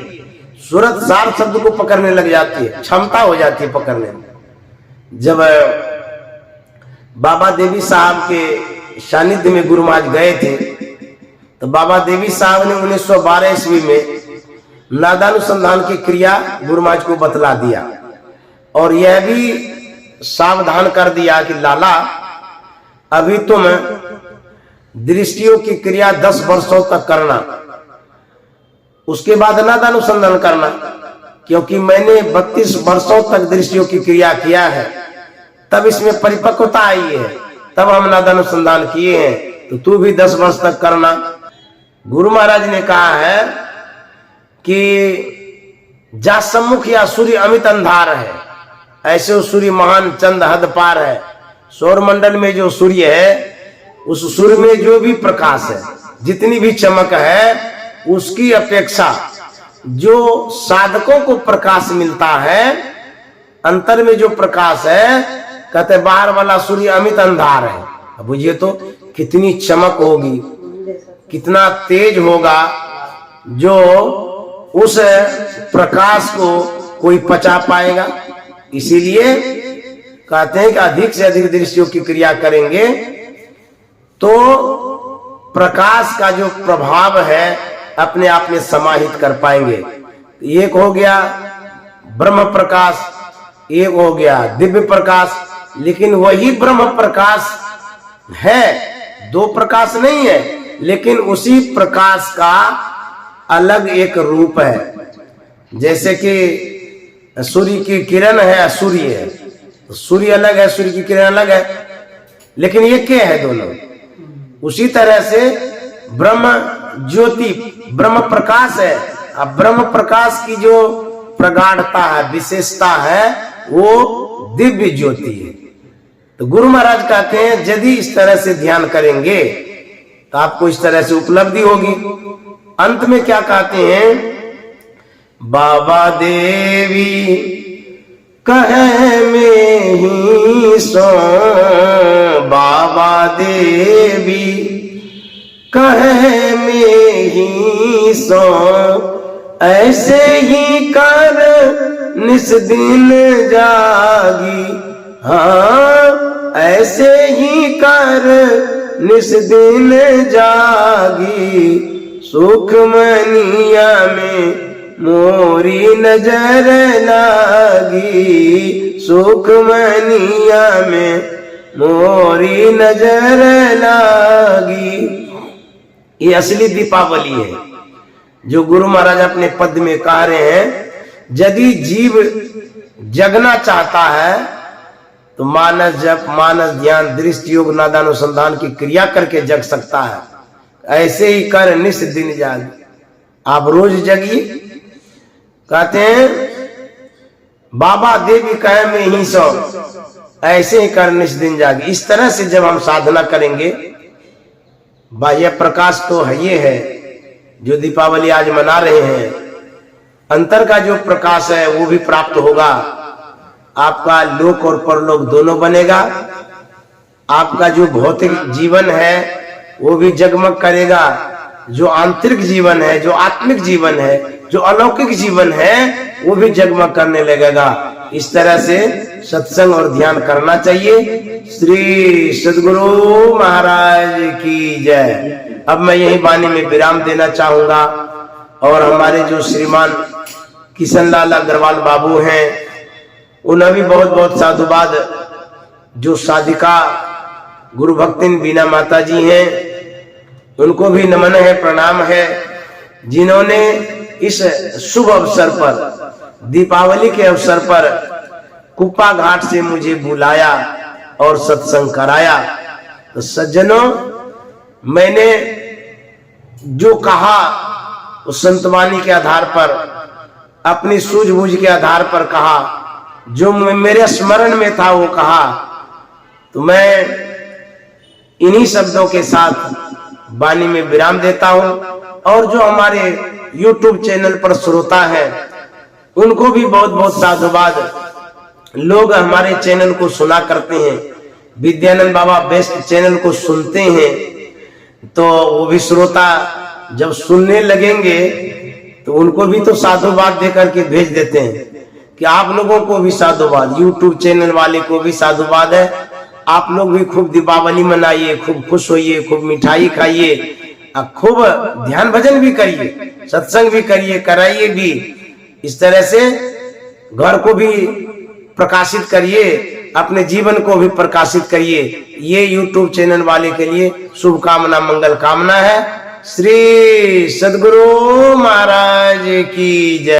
सूरत सार शब्द को पकड़ने लग जाती है, क्षमता हो जाती है पकड़ने में। जब बाबा देवी साहब के सानिध्य में गुरु महाराज गए थे, तो बाबा देवी साहब ने 1912 ईस्वी में नादानुसंधान की क्रिया गुरु महाराज को बतला दिया, और यह भी सावधान कर दिया कि लाला, अभी तुम दृष्टियों की क्रिया 10 वर्षों तक करना, उसके बाद नादानुसंधान करना, क्योंकि मैंने 32 वर्षों तक दृष्टियों की क्रिया किया है, तब इसमें परिपक्वता आई है, तब हम नादानुसंधान किए हैं, तो तू भी 10 वर्ष तक करना। गुरु महाराज ने कहा है कि जा सम्मुख या सूर्य अमित अंधार है, ऐसे सूर्य महान चंद हद पार है। सौर मंडल में जो सूर्य है, उस सूर्य में जो भी प्रकाश है, जितनी भी चमक है, उसकी अपेक्षा जो साधकों को प्रकाश मिलता है, अंतर में जो प्रकाश है, कहते बाहर वाला सूर्य अमित अंधार है। अब बुझिए तो कितनी चमक होगी, कितना तेज होगा, जो उस प्रकाश को कोई पचा पाएगा। इसीलिए कहते हैं कि अधिक से अधिक दृष्टियों की क्रिया करेंगे तो प्रकाश का जो प्रभाव है अपने आप में समाहित कर पाएंगे। एक हो गया ब्रह्म प्रकाश, एक हो गया दिव्य प्रकाश, लेकिन वही ब्रह्म प्रकाश है, 2 प्रकाश नहीं है। लेकिन उसी प्रकाश का अलग एक रूप है। जैसे कि सूर्य की किरण है, सूर्य है, सूर्य अलग है, सूर्य की किरण अलग है, लेकिन ये क्या है दोनों। उसी तरह से ब्रह्म ज्योति ब्रह्म प्रकाश है। अब ब्रह्म प्रकाश की जो प्रगाढ़ता है, विशेषता है, वो दिव्य ज्योति है। तो गुरु महाराज कहते हैं यदि इस तरह से ध्यान करेंगे तो आपको इस तरह से उपलब्धि होगी। अंत में क्या कहते हैं, बाबा देवी कहे में ही सो, बाबा देवी कहे में ही सो, ऐसे ही कर निस दिन जागी। हाँ, ऐसे ही कर निस दिन जागी, सुख मनिया में मोरी नजर लागी, सुख मनिया में मोरी नजर लागी। ये असली दीपावली है जो गुरु महाराज अपने पद में कह रहे हैं। यदि जीव जगना चाहता है तो मानस जप, मानस ध्यान, दृष्टि योग, नादानुसंधान की क्रिया करके जग सकता है। ऐसे ही कर निस दिन जाग। आप रोज जगिए। कहते हैं बाबा देवी कहे में ही सो, ऐसे ही कर निस दिन जाग। इस तरह से जब हम साधना करेंगे, बाह्य प्रकाश तो है ये है जो दीपावली आज मना रहे हैं, अंतर का जो प्रकाश है वो भी प्राप्त होगा। आपका लोक और परलोक दोनों बनेगा। आपका जो भौतिक जीवन है वो भी जगमग करेगा। जो आंतरिक जीवन है, जो आत्मिक जीवन है, जो अलौकिक जीवन है, वो भी जगमग करने लगेगा। इस तरह से सत्संग और ध्यान करना चाहिए। श्री सद्गुरु महाराज की जय। अब मैं यही वाणी में विराम देना चाहूंगा और हमारे जो श्रीमान किशन लाल अग्रवाल बाबू हैं उन्हें भी बहुत बहुत साधुवाद। जो साधिका गुरु भक्तिन बीना माता जी हैं उनको भी नमन है, प्रणाम है, जिन्होंने इस शुभ अवसर पर, दीपावली के अवसर पर कुप्पा घाट से मुझे बुलाया और सत्संग कराया। तो सज्जनों, मैंने जो कहा उस संतवाणी के आधार पर, अपनी सूझबूझ के आधार पर कहा, जो मेरे स्मरण में था वो कहा। तो मैं इन्हीं शब्दों के साथ वाणी में विराम देता हूं। और जो हमारे YouTube चैनल पर श्रोता हैं उनको भी बहुत बहुत साधुवाद। लोग हमारे चैनल को सुना करते हैं, विद्यानंद बाबा बेस्ट चैनल को सुनते हैं, तो वो भी श्रोता जब सुनने लगेंगे तो उनको भी तो साधुवाद देकर के भेज देते हैं कि आप लोगों को भी साधुवाद, YouTube चैनल वाले को भी साधुवाद है। आप लोग भी खूब दीपावली मनाइए, खूब खुश होइए, खूब मिठाई खाइए, खूब ध्यान भजन भी करिए, सत्संग भी करिए, कराइए भी। इस तरह से घर को भी प्रकाशित करिए, अपने जीवन को भी प्रकाशित करिए। ये YouTube चैनल वाले के लिए शुभकामना, मंगल कामना है। श्री सद्गुरु महाराज की जय।